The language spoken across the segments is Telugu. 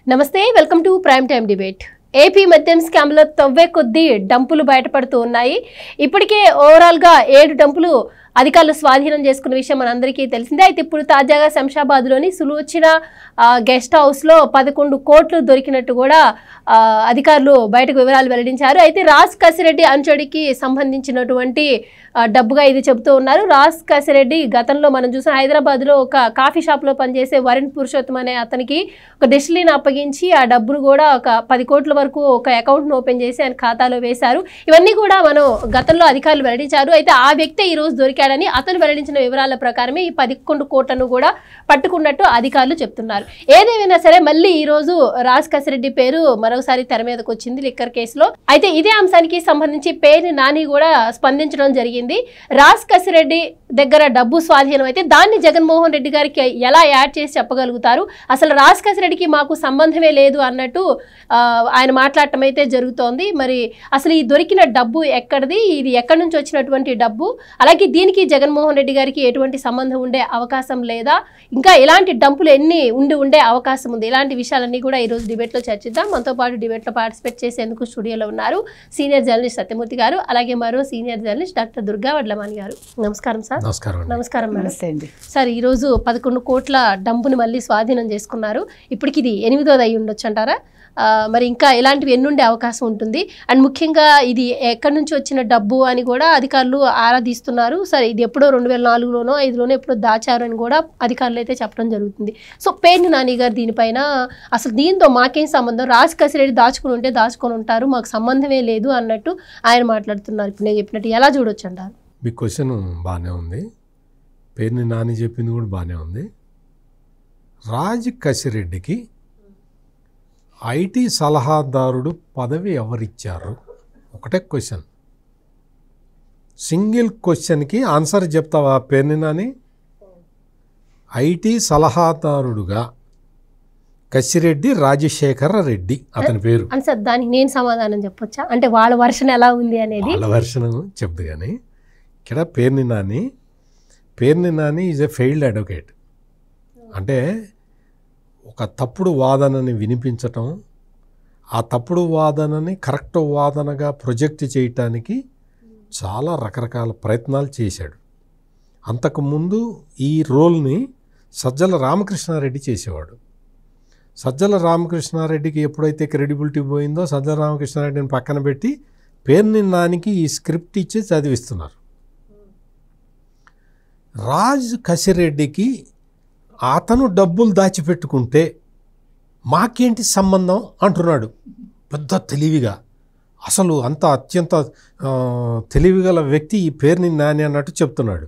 నమస్తే, welcome to prime time debate. AP మద్యం స్కామ్లో తవ్వే కొద్దీ డంపులు బయటపడుతూ ఉన్నాయి. ఇప్పటికే ఓవరాల్గా 7 డంపులు అధికారులు స్వాధీనం చేసుకున్న విషయం మనందరికీ తెలిసిందే. అయితే ఇప్పుడు తాజాగా శంషాబాద్లోని సులోచన గెస్ట్ హౌస్లో 11 కోట్లు దొరికినట్టు కూడా అధికారులు బయటకు వివరాలు వెల్లడించారు. అయితే రాజ్ కసిరెడ్డి అంచడికి సంబంధించినటువంటి డబ్బుగా ఇది చెబుతూ ఉన్నారు. రాజ్ కసిరెడ్డి గతంలో మనం చూసిన హైదరాబాద్లో ఒక కాఫీ షాప్లో పనిచేసే వరుణ్ పురుషోత్తం అనే అతనికి ఒక డిస్టిలీని అప్పగించి ఆ డబ్బును కూడా ఒక 10 కోట్ల వరకు ఒక అకౌంట్ను ఓపెన్ చేసి ఆయన ఖాతాలో వేశారు. ఇవన్నీ కూడా మనం గతంలో అధికారులు వెల్లడించారు. అయితే ఆ వ్యక్తి ఈరోజు దొరికాడని అతను వెల్లడించిన వివరాల ప్రకారమే ఈ 11 కోట్లను కూడా పట్టుకున్నట్టు అధికారులు చెప్తున్నారు. ఏదేమైనా సరే మళ్ళీ ఈ రోజు రాజ్ కసిరెడ్డి పేరు మరోసారి తెర మీదకు వచ్చింది లిక్కర్ కేసులో. అయితే ఇదే అంశానికి సంబంధించి పేర్ని నాని కూడా స్పందించడం జరిగింది. రాజ్ కసిరెడ్డి దగ్గర డబ్బు స్వాధీనం అయితే దాన్ని జగన్మోహన్ రెడ్డి గారికి ఎలా యాడ్ చేసి చెప్పగలుగుతారు, అసలు రాజ్ కసిరెడ్డికి మాకు సంబంధమే లేదు అన్నట్టు ఆయన మాట్లాడటం అయితే జరుగుతోంది. మరి అసలు ఈ దొరికిన డబ్బు ఎక్కడిది, ఇది ఎక్కడి నుంచి వచ్చినటువంటి డబ్బు, అలాగే దీనికి జగన్మోహన్ రెడ్డి గారికి ఎటువంటి సంబంధం ఉండే అవకాశం లేదా, ఇంకా ఇలాంటి డంపులు ఎన్ని ఉండే అవకాశం ఉంది, ఇలాంటి విషయాలన్నీ కూడా ఈరోజు డిబేట్లో చర్చిద్దాం. మనతో పాటు డిబేట్లో పార్టిసిపేట్ చేసేందుకు స్టూడియోలో ఉన్నారు సీనియర్ జర్నలిస్ట్ సత్యమూర్తి గారు, అలాగే మరో senior journalist doctor Durga Vadlamani గారు. నమస్కారం సార్. నమస్కారం మేడం. సార్, ఈరోజు 11 కోట్ల డంపుని మళ్ళీ స్వాధీనం చేసుకున్నారు. ఇప్పటికి ఇది 8వ అయి ఉండొచ్చు అంటారా? మరి ఇంకా ఇలాంటివి ఎన్నుండే అవకాశం ఉంటుంది? అండ్ ముఖ్యంగా ఇది ఎక్కడి నుంచి వచ్చిన డబ్బు అని కూడా అధికారులు ఆరాధిస్తున్నారు. సరే, ఇది ఎప్పుడో 2004లోనో 2005లోనో ఎప్పుడో దాచారు అని కూడా అధికారులు అయితే చెప్పడం జరుగుతుంది. సో పేర్ని నాని గారు దీనిపైన అసలు దీంతో మాకేం సంబంధం, రాజ్ కసిరెడ్డి దాచుకుని ఉంటే దాచుకొని ఉంటారు, మాకు సంబంధమే లేదు అన్నట్టు ఆయన మాట్లాడుతున్నారు. ఇప్పుడు నేను చెప్పినట్టు ఎలా చూడొచ్చు అంటారు? మీ క్వశ్చన్ బాగానే ఉంది, పేర్ని నాని చెప్పింది కూడా బాగానే ఉంది. రాజ్ కసిరెడ్డికి ఐటీ సలహాదారుడు పదవి ఎవరిచ్చారు? ఒకటే క్వశ్చన్, సింగిల్ క్వశ్చన్కి ఆన్సర్ చెప్తావా పేర్ని నాని? ఐటీ సలహాదారుడుగా కసిరెడ్డి రాజశేఖర రెడ్డి అతని పేరు. సార్, దానికి నేను సమాధానం చెప్పొచ్చా? అంటే వాళ్ళ వర్షన్ ఎలా ఉంది అనేది. వాళ్ళ వర్షన్ చెప్దు కానీ ఇక్కడ Perni Nani is a failed advocate. అంటే ఒక తప్పుడు వాదనని వినిపించటం, ఆ తప్పుడు వాదనని కరెక్ట్ వాదనగా ప్రొజెక్ట్ చేయటానికి చాలా రకరకాల ప్రయత్నాలు చేశాడు. అంతకుముందు ఈ రోల్ని సజ్జల రామకృష్ణారెడ్డి చేసేవాడు. సజ్జల రామకృష్ణారెడ్డికి ఎప్పుడైతే క్రెడిబిలిటీ పోయిందో సజ్జల రామకృష్ణారెడ్డిని పక్కన పెట్టి పేర్ని నానికి ఈ స్క్రిప్ట్ ఇచ్చి చదివిస్తున్నారు. రాజ్ కసిరెడ్డికి అతను డబ్బులు దాచిపెట్టుకుంటే మాకేంటి సంబంధం అంటున్నాడు పెద్ద తెలివిగా. అసలు అంత అత్యంత తెలివిగల వ్యక్తి ఈ పేర్ని నాని అన్నట్టు చెప్తున్నాడు.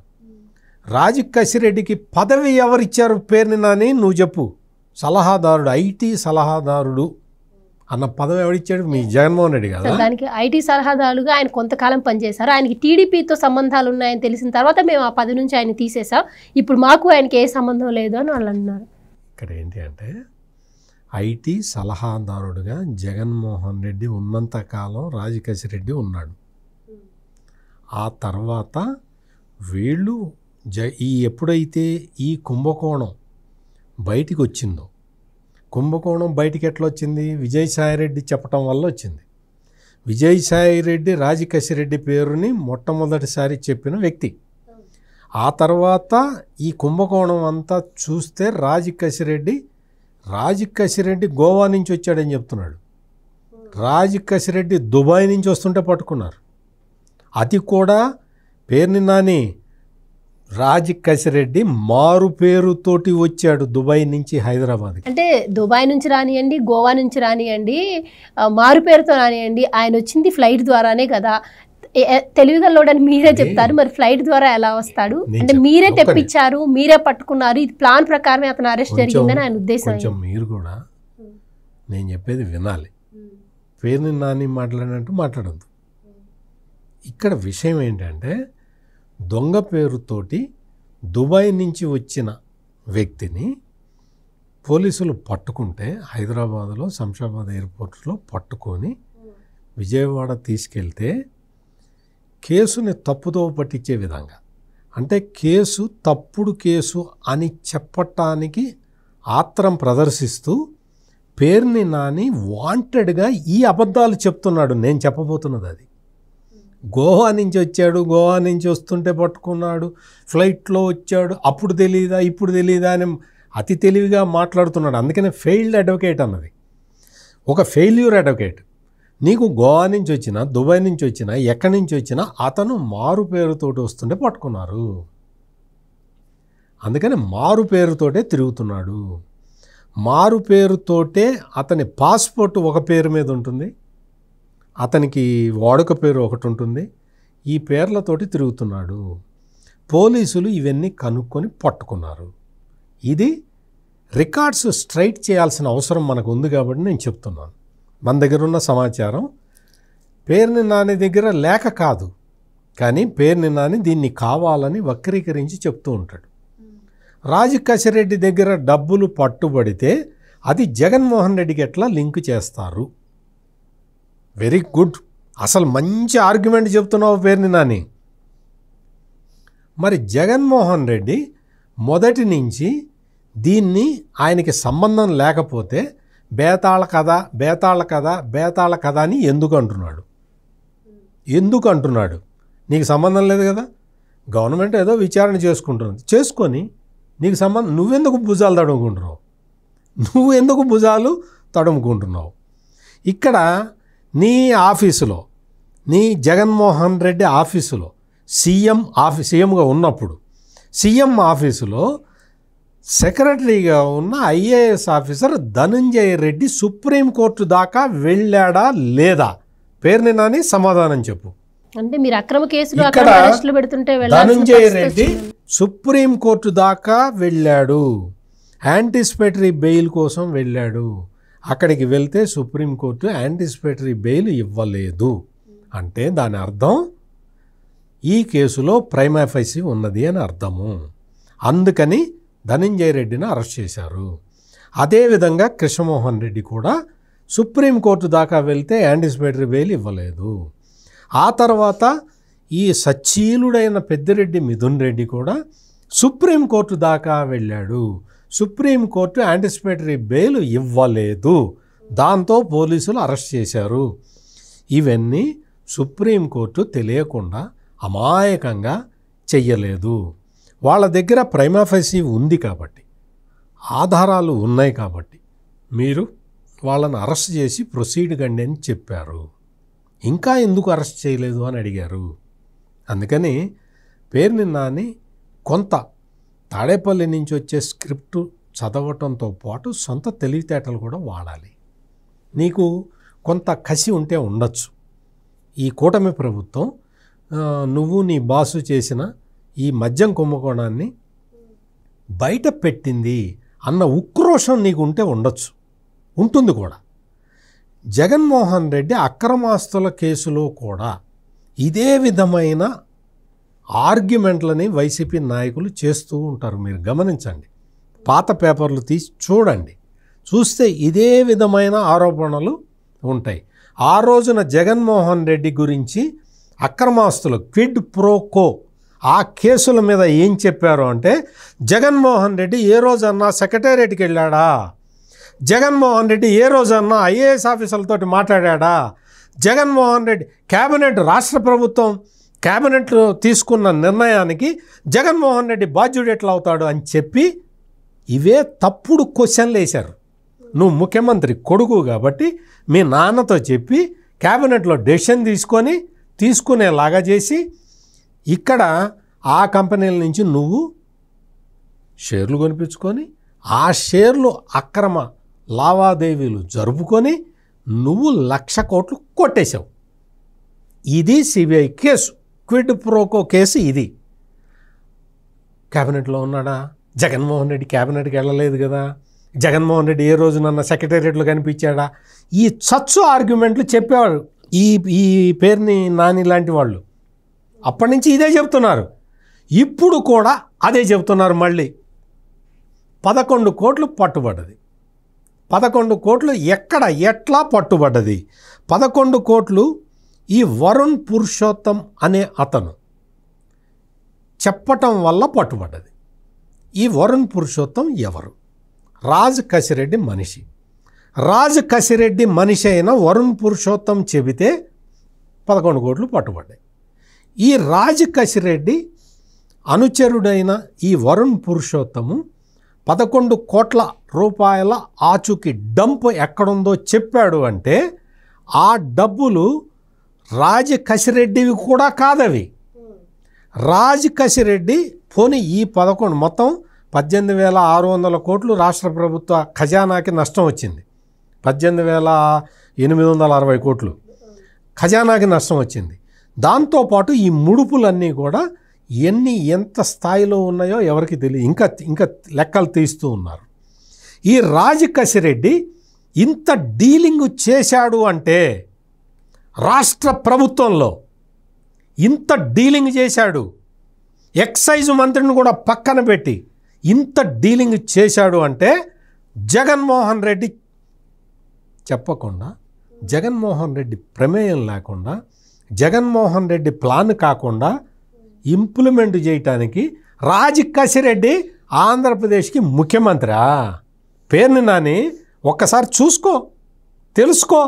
రాజ్ కసిరెడ్డికి పదవి ఎవరిచ్చారు పేర్ని నాని నువ్వు చెప్పు. సలహాదారుడు, ఐటీ సలహాదారుడు అన్న పదవి ఎవరిచ్చాడు? మీ జగన్మోహన్ రెడ్డి కదా. దానికి ఐటీ సలహాదారులుగా ఆయన కొంతకాలం పనిచేశారు. ఆయనకి టీడీపీతో సంబంధాలు ఉన్నాయని తెలిసిన తర్వాత మేము ఆ పదవి నుంచి ఆయన తీసేసాం, ఇప్పుడు మాకు ఆయనకి ఏ సంబంధం లేదు అని వాళ్ళు అన్నారు. ఇక్కడ ఏంటి అంటే ఐటీ సలహాదారుడుగా జగన్మోహన్ రెడ్డి ఉన్నంతకాలం రాజ్ కసిరెడ్డి ఉన్నాడు. ఆ తర్వాత వీళ్ళు ఎప్పుడైతే ఈ కుంభకోణం బయటికి వచ్చిందో, కుంభకోణం బయటికి ఎట్లా వచ్చింది? విజయసాయిరెడ్డి చెప్పటం వల్ల వచ్చింది. విజయసాయిరెడ్డి రాజ్ కసిరెడ్డి పేరుని మొట్టమొదటిసారి చెప్పిన వ్యక్తి. ఆ తర్వాత ఈ కుంభకోణం అంతా చూస్తే రాజ్ కసిరెడ్డి గోవా నుంచి వచ్చాడని చెప్తున్నాడు. రాజ్ కసిరెడ్డి దుబాయ్ నుంచి వస్తుంటే పట్టుకున్నారు. అది కూడా పేర్ని నాని రాజ్ కసిరెడ్డి మారు పేరుతోటి వచ్చాడు దుబాయ్ నుంచి హైదరాబాద్. అంటే దుబాయ్ నుంచి రానియండి, గోవా నుంచి రానియండి, మారు పేరుతో రానియండి, ఆయన వచ్చింది ఫ్లైట్ ద్వారానే కదా. తెలివిగల్లోడని మీరే చెప్తారు, మరి ఫ్లైట్ ద్వారా ఎలా వస్తాడు? అంటే మీరే తెప్పించారు, మీరే పట్టుకున్నారు, ఇది ప్లాన్ ప్రకారమే అతను అరెస్ట్ జరిగిందని ఆయన ఉద్దేశం. కొంచెం మీరు కూడా నేను చెప్పేది వినాలి. పేర్ని నాని మాట్లాడినట్టు మాట్లాడద్దు. ఇక్కడ విషయం ఏంటంటే దొంగ పేరుతోటి దుబాయ్ నుంచి వచ్చిన వ్యక్తిని పోలీసులు పట్టుకుంటే హైదరాబాద్లో శంషాబాద్ ఎయిర్పోర్ట్లో పట్టుకొని విజయవాడ తీసుకెళ్తే కేసుని తప్పుదోవ పట్టించే విధంగా, అంటే కేసు తప్పుడు కేసు అని చెప్పటానికి ఆత్రం ప్రదర్శిస్తూ పేర్ని నాని వాంటెడ్గా ఈ అబద్ధాలు చెప్తున్నాడు. నేను చెప్పబోతున్నది అది. గోవా నుంచి వచ్చాడు, గోవా నుంచి వస్తుంటే పట్టుకున్నాడు, ఫ్లైట్లో వచ్చాడు, అప్పుడు తెలియదా ఇప్పుడు తెలియదా అని అతి తెలివిగా మాట్లాడుతున్నాడు. అందుకనే ఫెయిల్డ్ అడ్వకేట్ అన్నది. ఒక ఫెయిల్యూర్ అడ్వకేట్. నీకు గోవా నుంచి వచ్చినా, దుబాయ్ నుంచి వచ్చినా, ఎక్కడి నుంచి వచ్చినా అతను మారు పేరుతోటి వస్తుంటే పట్టుకున్నారు. అందుకని మారు పేరుతోటే తిరుగుతున్నాడు. మారు పేరుతోటే అతని పాస్పోర్ట్ ఒక పేరు మీద ఉంటుంది, అతనికి వాడుక పేరు ఒకటి ఉంటుంది. ఈ పేర్లతోటి తిరుగుతున్నాడు. పోలీసులు ఇవన్నీ కనుక్కొని పట్టుకున్నారు. ఇది రికార్డ్స్ స్ట్రైట్ చేయాల్సిన అవసరం మనకు ఉంది కాబట్టి నేను చెప్తున్నాను. మన దగ్గర ఉన్న సమాచారం పేర్ని నాని దగ్గర లేక కాదు, కానీ పేర్ని నాని దీన్ని కావాలని వక్రీకరించి చెప్తూ ఉంటాడు. రాజు కసిరెడ్డి దగ్గర డబ్బులు పట్టుబడితే అది జగన్మోహన్ రెడ్డికి ఎట్లా లింక్ చేస్తారు? వెరీ గుడ్, అసలు మంచి ఆర్గ్యుమెంట్ చెప్తున్నావు పేర్ని నాని. మరి జగన్మోహన్ రెడ్డి మొదటి నుంచి దీన్ని ఆయనకి సంబంధం లేకపోతే బేతాళ కథ బేతాళ కథ బేతాళ కథ అని ఎందుకు అంటున్నాడు? నీకు సంబంధం లేదు కదా, గవర్నమెంట్ ఏదో విచారణ చేసుకుంటుంది, చేసుకొని నీకు సంబంధం, నువ్వెందుకు భుజాలు తడుముకుంటున్నావు? ఇక్కడ నీ ఆఫీసులో, నీ జగన్మోహన్ రెడ్డి ఆఫీసులో సీఎంగా ఉన్నప్పుడు సీఎం ఆఫీసులో సెక్రటరీగా ఉన్న IAS officer Dhananjaya Reddy supreme court దాకా వెళ్ళాడా లేదా? పేర్ని నాని సమాధానం చెప్పు. అంటే మీరు అక్రమ కేసులు ఇక్కడ అరెస్టులు పెడుతుంటే ధనంజయ రెడ్డి సుప్రీంకోర్టు దాకా వెళ్ళాడు, యాంటిసిపేటరీ బెయిల్ కోసం వెళ్ళాడు. అక్కడికి వెళ్తే సుప్రీంకోర్టు యాంటిసిపేటరీ బెయిల్ ఇవ్వలేదు. అంటే దాని అర్థం ఈ కేసులో ప్రైమా ఫైసి ఉన్నది అని అర్థము. అందుకని ధనంజయ రెడ్డిని అరెస్ట్ చేశారు. అదేవిధంగా కృష్ణమోహన్ రెడ్డి కూడా సుప్రీంకోర్టు దాకా వెళ్తే యాంటిసిపేటరీ బెయిల్ ఇవ్వలేదు. ఆ తర్వాత ఈ సచ్చీలుడైన పెద్దిరెడ్డి మిథున్ రెడ్డి కూడా సుప్రీంకోర్టు దాకా వెళ్ళాడు. సుప్రీంకోర్టు యాంటిసిపేటరీ బెయిల్ ఇవ్వలేదు. దాంతో పోలీసులు అరెస్ట్ చేశారు. ఇవన్నీ సుప్రీంకోర్టు తెలియకుండా అమాయకంగా చెయ్యలేదు. వాళ్ళ దగ్గర ప్రైమా ఫైసి ఉంది కాబట్టి, ఆధారాలు ఉన్నాయి కాబట్టి మీరు వాళ్ళని అరెస్ట్ చేసి ప్రొసీడ్ కండి అని చెప్పారు. ఇంకా ఎందుకు అరెస్ట్ చేయలేదు అని అడిగారు. అందుకని పేర్ని నాని కొంత తాడేపల్లి నుంచి వచ్చే స్క్రిప్టు చదవటంతో పాటు సొంత తెలివితేటలు కూడా వాడాలి. నీకు కొంత కసి ఉంటే ఉండొచ్చు. ఈ కూటమి ప్రభుత్వం నువ్వు నీ బాసు చేసిన ఈ మద్యం కుంభకోణాన్ని బయట పెట్టింది అన్న ఉక్రోషం నీకు ఉంటే ఉండొచ్చు, ఉంటుంది కూడా. జగన్మోహన్ రెడ్డి అక్రమాస్తుల కేసులో కూడా ఇదే విధమైన ఆర్గ్యుమెంట్లని వైసీపీ నాయకులు చేస్తూ ఉంటారు. మీరు గమనించండి, పాత పేపర్లు తీసి చూడండి, చూస్తే ఇదే విధమైన ఆరోపణలు ఉంటాయి. ఆ రోజున జగన్మోహన్ రెడ్డి గురించి అక్రమాస్తులు క్విడ్ ప్రోకో ఆ కేసుల మీద ఏం చెప్పారు అంటే, జగన్మోహన్ రెడ్డి ఏ రోజన్నా సెక్రటేరియట్కి వెళ్ళాడా? జగన్మోహన్ రెడ్డి ఏ రోజన్నా ఐఏఎస్ ఆఫీసర్లతో మాట్లాడా? జగన్మోహన్ రెడ్డి క్యాబినెట్, రాష్ట్ర ప్రభుత్వం క్యాబినెట్ తీసుకున్న నిర్ణయానికి జగన్మోహన్ రెడ్డి బాధ్యుడు ఎట్లా అవుతాడు అని చెప్పి ఇవే తప్పుడు క్వశ్చన్లు వేశారు. నువ్వు ముఖ్యమంత్రి కొడుకు కాబట్టి మీ నాన్నతో చెప్పి క్యాబినెట్లో డెసిషన్ తీసుకునేలాగా చేసి ఇక్కడ ఆ కంపెనీల నుంచి నువ్వు షేర్లు కొనిపించుకొని ఆ షేర్లు అక్రమ లావాదేవీలు జరుపుకొని నువ్వు 1,00,000 కోట్లు కొట్టేశావు. ఇది CBI case, quid pro quo case. ఇది క్యాబినెట్లో ఉన్నాడా? జగన్మోహన్ రెడ్డి క్యాబినెట్కి వెళ్ళలేదు కదా. జగన్మోహన్ రెడ్డి ఏ రోజు నన్న సెక్రటేరియట్లో కనిపించాడా? ఈ చచ్చు ఆర్గ్యుమెంట్లు చెప్పేవాడు ఈ పేర్ని నాని లాంటి వాళ్ళు. అప్పటి నుంచి ఇదే చెప్తున్నారు, ఇప్పుడు కూడా అదే చెప్తున్నారు. మళ్ళీ 11 కోట్లు పట్టుబడ్డది. 11 కోట్లు ఎట్లా పట్టుబడ్డది? 11 కోట్లు ఈ వరుణ్ పురుషోత్తం అనే అతను చెప్పటం వల్ల పట్టుబడ్డది. ఈ వరుణ్ పురుషోత్తం ఎవరు? రాజ్ కసిరెడ్డి మనిషి. రాజు కసిరెడ్డి మనిషి అయిన వరుణ్ పురుషోత్తం చెబితే 11 కోట్లు పట్టుబడ్డాయి. ఈ రాజు కసిరెడ్డి అనుచరుడైన ఈ వరుణ్ పురుషోత్తము 11 కోట్ల రూపాయల ఆచూకీ డంప్ ఎక్కడుందో చెప్పాడు అంటే ఆ డబ్బులు రాజు కసిరెడ్డివి కూడా కాదవి. రాజు కసిరెడ్డి పోనీ ఈ 11 మొత్తం 18,600 కోట్లు రాష్ట్ర ప్రభుత్వ ఖజానాకి నష్టం వచ్చింది. 18,860 కోట్లు ఖజానాకి నష్టం వచ్చింది. దాంతోపాటు ఈ ముడుపులన్నీ కూడా ఎంత స్థాయిలో ఉన్నాయో ఎవరికి తెలియదు. ఇంకా లెక్కలు తీస్తూ ఉన్నారు. ఈ రాజు కసిరెడ్డి ఇంత డీలింగ్ చేశాడు అంటే రాష్ట్ర ప్రభుత్వంలో ఇంత డీలింగ్ చేశాడు, ఎక్సైజ్ మంత్రిని కూడా పక్కన పెట్టి ఇంత డీలింగ్ చేశాడు అంటే జగన్మోహన్ రెడ్డి చెప్పకుండా, జగన్మోహన్ రెడ్డి ప్రమేయం లేకుండా, జగన్మోహన్ రెడ్డి ప్లాన్ కాకుండా ఇంప్లిమెంట్ చేయటానికి రాజు కసిరెడ్డి ఆంధ్రప్రదేశ్కి ముఖ్యమంత్రి. పేరుని నాని ఒక్కసారి చూసుకో, తెలుసుకో.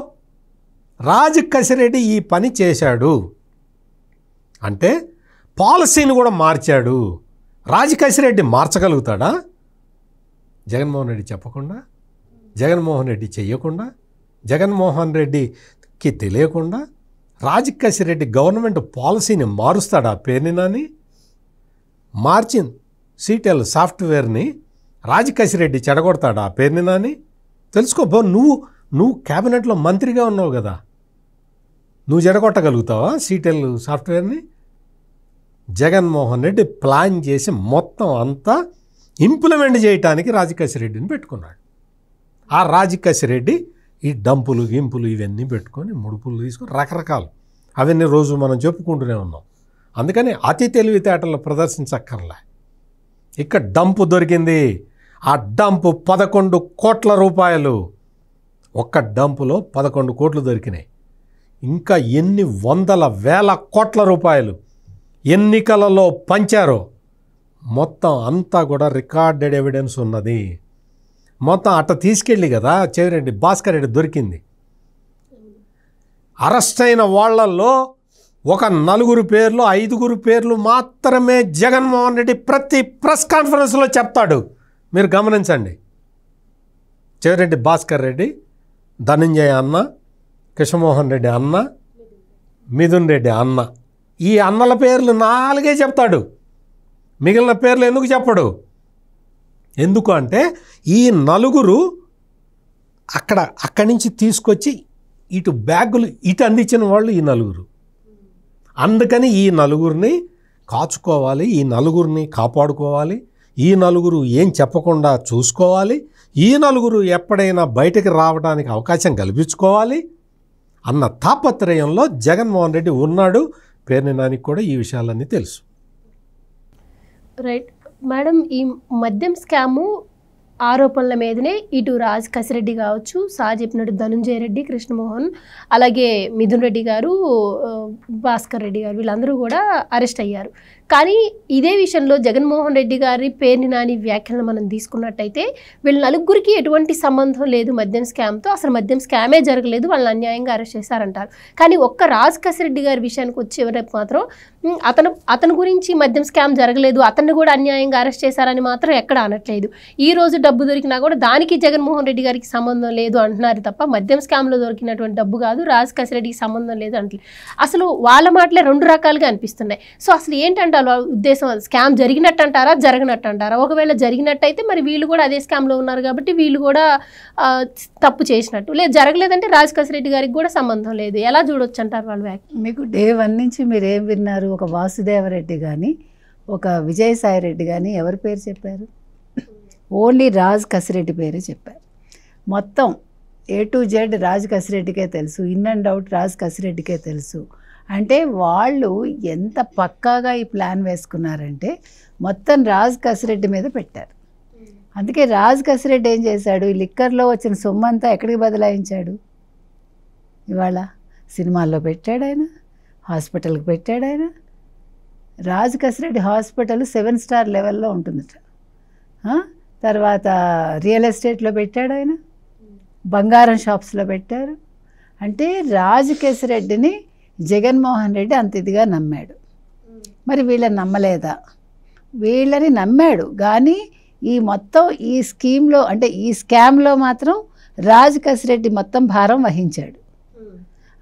రాజు కసిరెడ్డి ఈ పని చేశాడు అంటే పాలసీని కూడా మార్చాడు. రాజు కసిరెడ్డి మార్చగలుగుతాడా? జగన్మోహన్ రెడ్డి చెప్పకుండా, జగన్మోహన్ రెడ్డి చెయ్యకుండా, జగన్మోహన్ రెడ్డికి తెలియకుండా రాజు కసిరెడ్డి గవర్నమెంట్ పాలసీని మారుస్తాడా? పేరుని నాని మార్చింది సీటెల్ సాఫ్ట్వేర్ని రాజు కసిరెడ్డి చెడగొడతాడా? పేరుని నాని తెలుసుకో. నువ్వు క్యాబినెట్లో మంత్రిగా ఉన్నావు కదా, నువ్వు చెడగొట్టగలుగుతావా సీటెల్ సాఫ్ట్వేర్ని? జగన్మోహన్ రెడ్డి ప్లాన్ చేసి మొత్తం అంతా ఇంప్లిమెంట్ చేయటానికి రాజు కసిరెడ్డిని పెట్టుకున్నాడు. ఆ రాజు కసిరెడ్డి ఈ డంపులు గింపులు ఇవన్నీ పెట్టుకొని ముడుపులు తీసుకొని రకరకాలు అవన్నీ రోజు మనం చెప్పుకుంటూనే ఉన్నాం. అందుకని అతి తెలివితేటలు ప్రదర్శించక్కర్లే. ఇక్కడ డంపు దొరికింది. ఆ డంపు 11 కోట్ల రూపాయలు. ఒక్క డంపులో 11 కోట్లు దొరికినాయి. ఇంకా ఎన్ని వందల వేల కోట్ల రూపాయలు ఎన్నికలలో పంచారో మొత్తం అంతా కూడా రికార్డెడ్ ఎవిడెన్స్ ఉన్నది. మొత్తం అట్ట తీసుకెళ్ళి కదా చెవిరెడ్డి భాస్కర్ రెడ్డి దొరికింది. అరెస్ట్ అయిన వాళ్ళల్లో ఒక 4 పేర్లు 5 పేర్లు మాత్రమే జగన్మోహన్ రెడ్డి ప్రతి ప్రెస్ కాన్ఫరెన్స్లో చెప్తాడు. మీరు గమనించండి. చెవిరెడ్డి భాస్కర్ రెడ్డి, ధనంజయ అన్న, కృష్ణమోహన్ రెడ్డి అన్న, మిథున్ రెడ్డి అన్న, ఈ అన్నల పేర్లు 4 చెప్తాడు. మిగిలిన పేర్లు ఎందుకు చెప్పడు? ఎందుకు అంటే ఈ 4 అక్కడి నుంచి తీసుకొచ్చి ఇటు బ్యాగులు ఇటు అందించిన వాళ్ళు ఈ 4. అందుకని ఈ 4 కాచుకోవాలి, ఈ 4 కాపాడుకోవాలి, ఈ 4 ఏం చెప్పకుండా చూసుకోవాలి, ఈ 4 ఎప్పుడైనా బయటకు రావడానికి అవకాశం కల్పించుకోవాలి అన్న తాపత్రయంలో జగన్మోహన్ రెడ్డి ఉన్నాడు. పేర్ని నానికి కూడా ఈ విషయాలన్నీ తెలుసు. రైట్ మేడం, ఈ మద్యం స్కాము ఆరోపణల మీదనే ఇటు రాజ్ కసిరెడ్డి కావచ్చు, చెప్పినట్టు ధనంజయ రెడ్డి, కృష్ణమోహన్, అలాగే మిథున్ రెడ్డి గారు, భాస్కర్ రెడ్డి గారు వీళ్ళందరూ కూడా అరెస్ట్ అయ్యారు. కానీ ఇదే విషయంలో జగన్మోహన్ రెడ్డి గారి పేర్ని నాని వ్యాఖ్యలను మనం తీసుకున్నట్టయితే వీళ్ళ 4 ఎటువంటి సంబంధం లేదు మద్యం స్కామ్తో, అసలు మద్యం స్కామే జరగలేదు, వాళ్ళని అన్యాయంగా అరెస్ట్ చేశారంటారు. కానీ ఒక్క రాజ్ కసిరెడ్డి గారి విషయానికి వచ్చేవరకు మాత్రం అతని గురించి మద్యం స్కామ్ జరగలేదు, అతన్ని కూడా అన్యాయంగా అరెస్ట్ చేశారని మాత్రం ఎక్కడ అనట్లేదు. ఈ రోజు డబ్బు దొరికినా కూడా దానికి జగన్మోహన్ రెడ్డి గారికి సంబంధం లేదు అంటున్నారు తప్ప మద్యం స్కామ్లో దొరికినటువంటి డబ్బు కాదు, రాజ్ కసిరెడ్డికి సంబంధం లేదు అంటలేదు. అసలు వాళ్ళ మాటలే 2 రకాలుగా అనిపిస్తున్నాయి. సో అసలు ఏంటంటే ఉద్దేశం, స్కామ్ జరిగినట్టు అంటారా, జరగనట్టు అంటారా? ఒకవేళ జరిగినట్టయితే మరి వీళ్ళు కూడా అదే స్కామ్లో ఉన్నారు కాబట్టి వీళ్ళు కూడా తప్పు చేసినట్టు, లేదు జరగలేదంటే రాజ్ కసిరెడ్డి గారికి కూడా సంబంధం లేదు. ఎలా చూడొచ్చు అంటారు వాళ్ళు వ్యాఖ్య? మీకు డే 1 నుంచి మీరు ఏం విన్నారు? ఒక వాసుదేవరెడ్డి కానీ, ఒక విజయసాయిరెడ్డి కానీ ఎవరి పేరు చెప్పారు? ఓన్లీ రాజ్ కసిరెడ్డి పేరే చెప్పారు. మొత్తం A to Z రాజ్ కసిరెడ్డికే తెలుసు, ఇన్ అండ్ అవుట్ రాజ్ కసిరెడ్డికే తెలుసు. అంటే వాళ్ళు ఎంత పక్కాగా ఈ ప్లాన్ వేసుకున్నారంటే మొత్తం రాజ్ కసిరెడ్డి మీద పెట్టారు. అందుకే రాజ్ కసిరెడ్డి ఏం చేశాడు? ఈ లిక్కర్లో వచ్చిన సొమ్మంతా ఎక్కడికి బదలాయించాడు? ఇవాళ సినిమాల్లో పెట్టాడు ఆయన, హాస్పిటల్కి పెట్టాడు ఆయన. రాజ్ కసిరెడ్డి హాస్పిటల్ 7 స్టార్ లెవెల్లో ఉంటుందట. తర్వాత రియల్ ఎస్టేట్లో పెట్టాడు ఆయన, బంగారం షాప్స్లో పెట్టారు. అంటే రాజ్ కేసిరెడ్డిని జగన్మోహన్ రెడ్డి అంత ఇదిగా నమ్మాడు. మరి వీళ్ళని నమ్మలేదా? వీళ్ళని నమ్మాడు, కానీ ఈ మొత్తం ఈ స్కీమ్లో అంటే ఈ స్కామ్లో మాత్రం రాజ్ కేసిరెడ్డి మొత్తం భారం వహించాడు.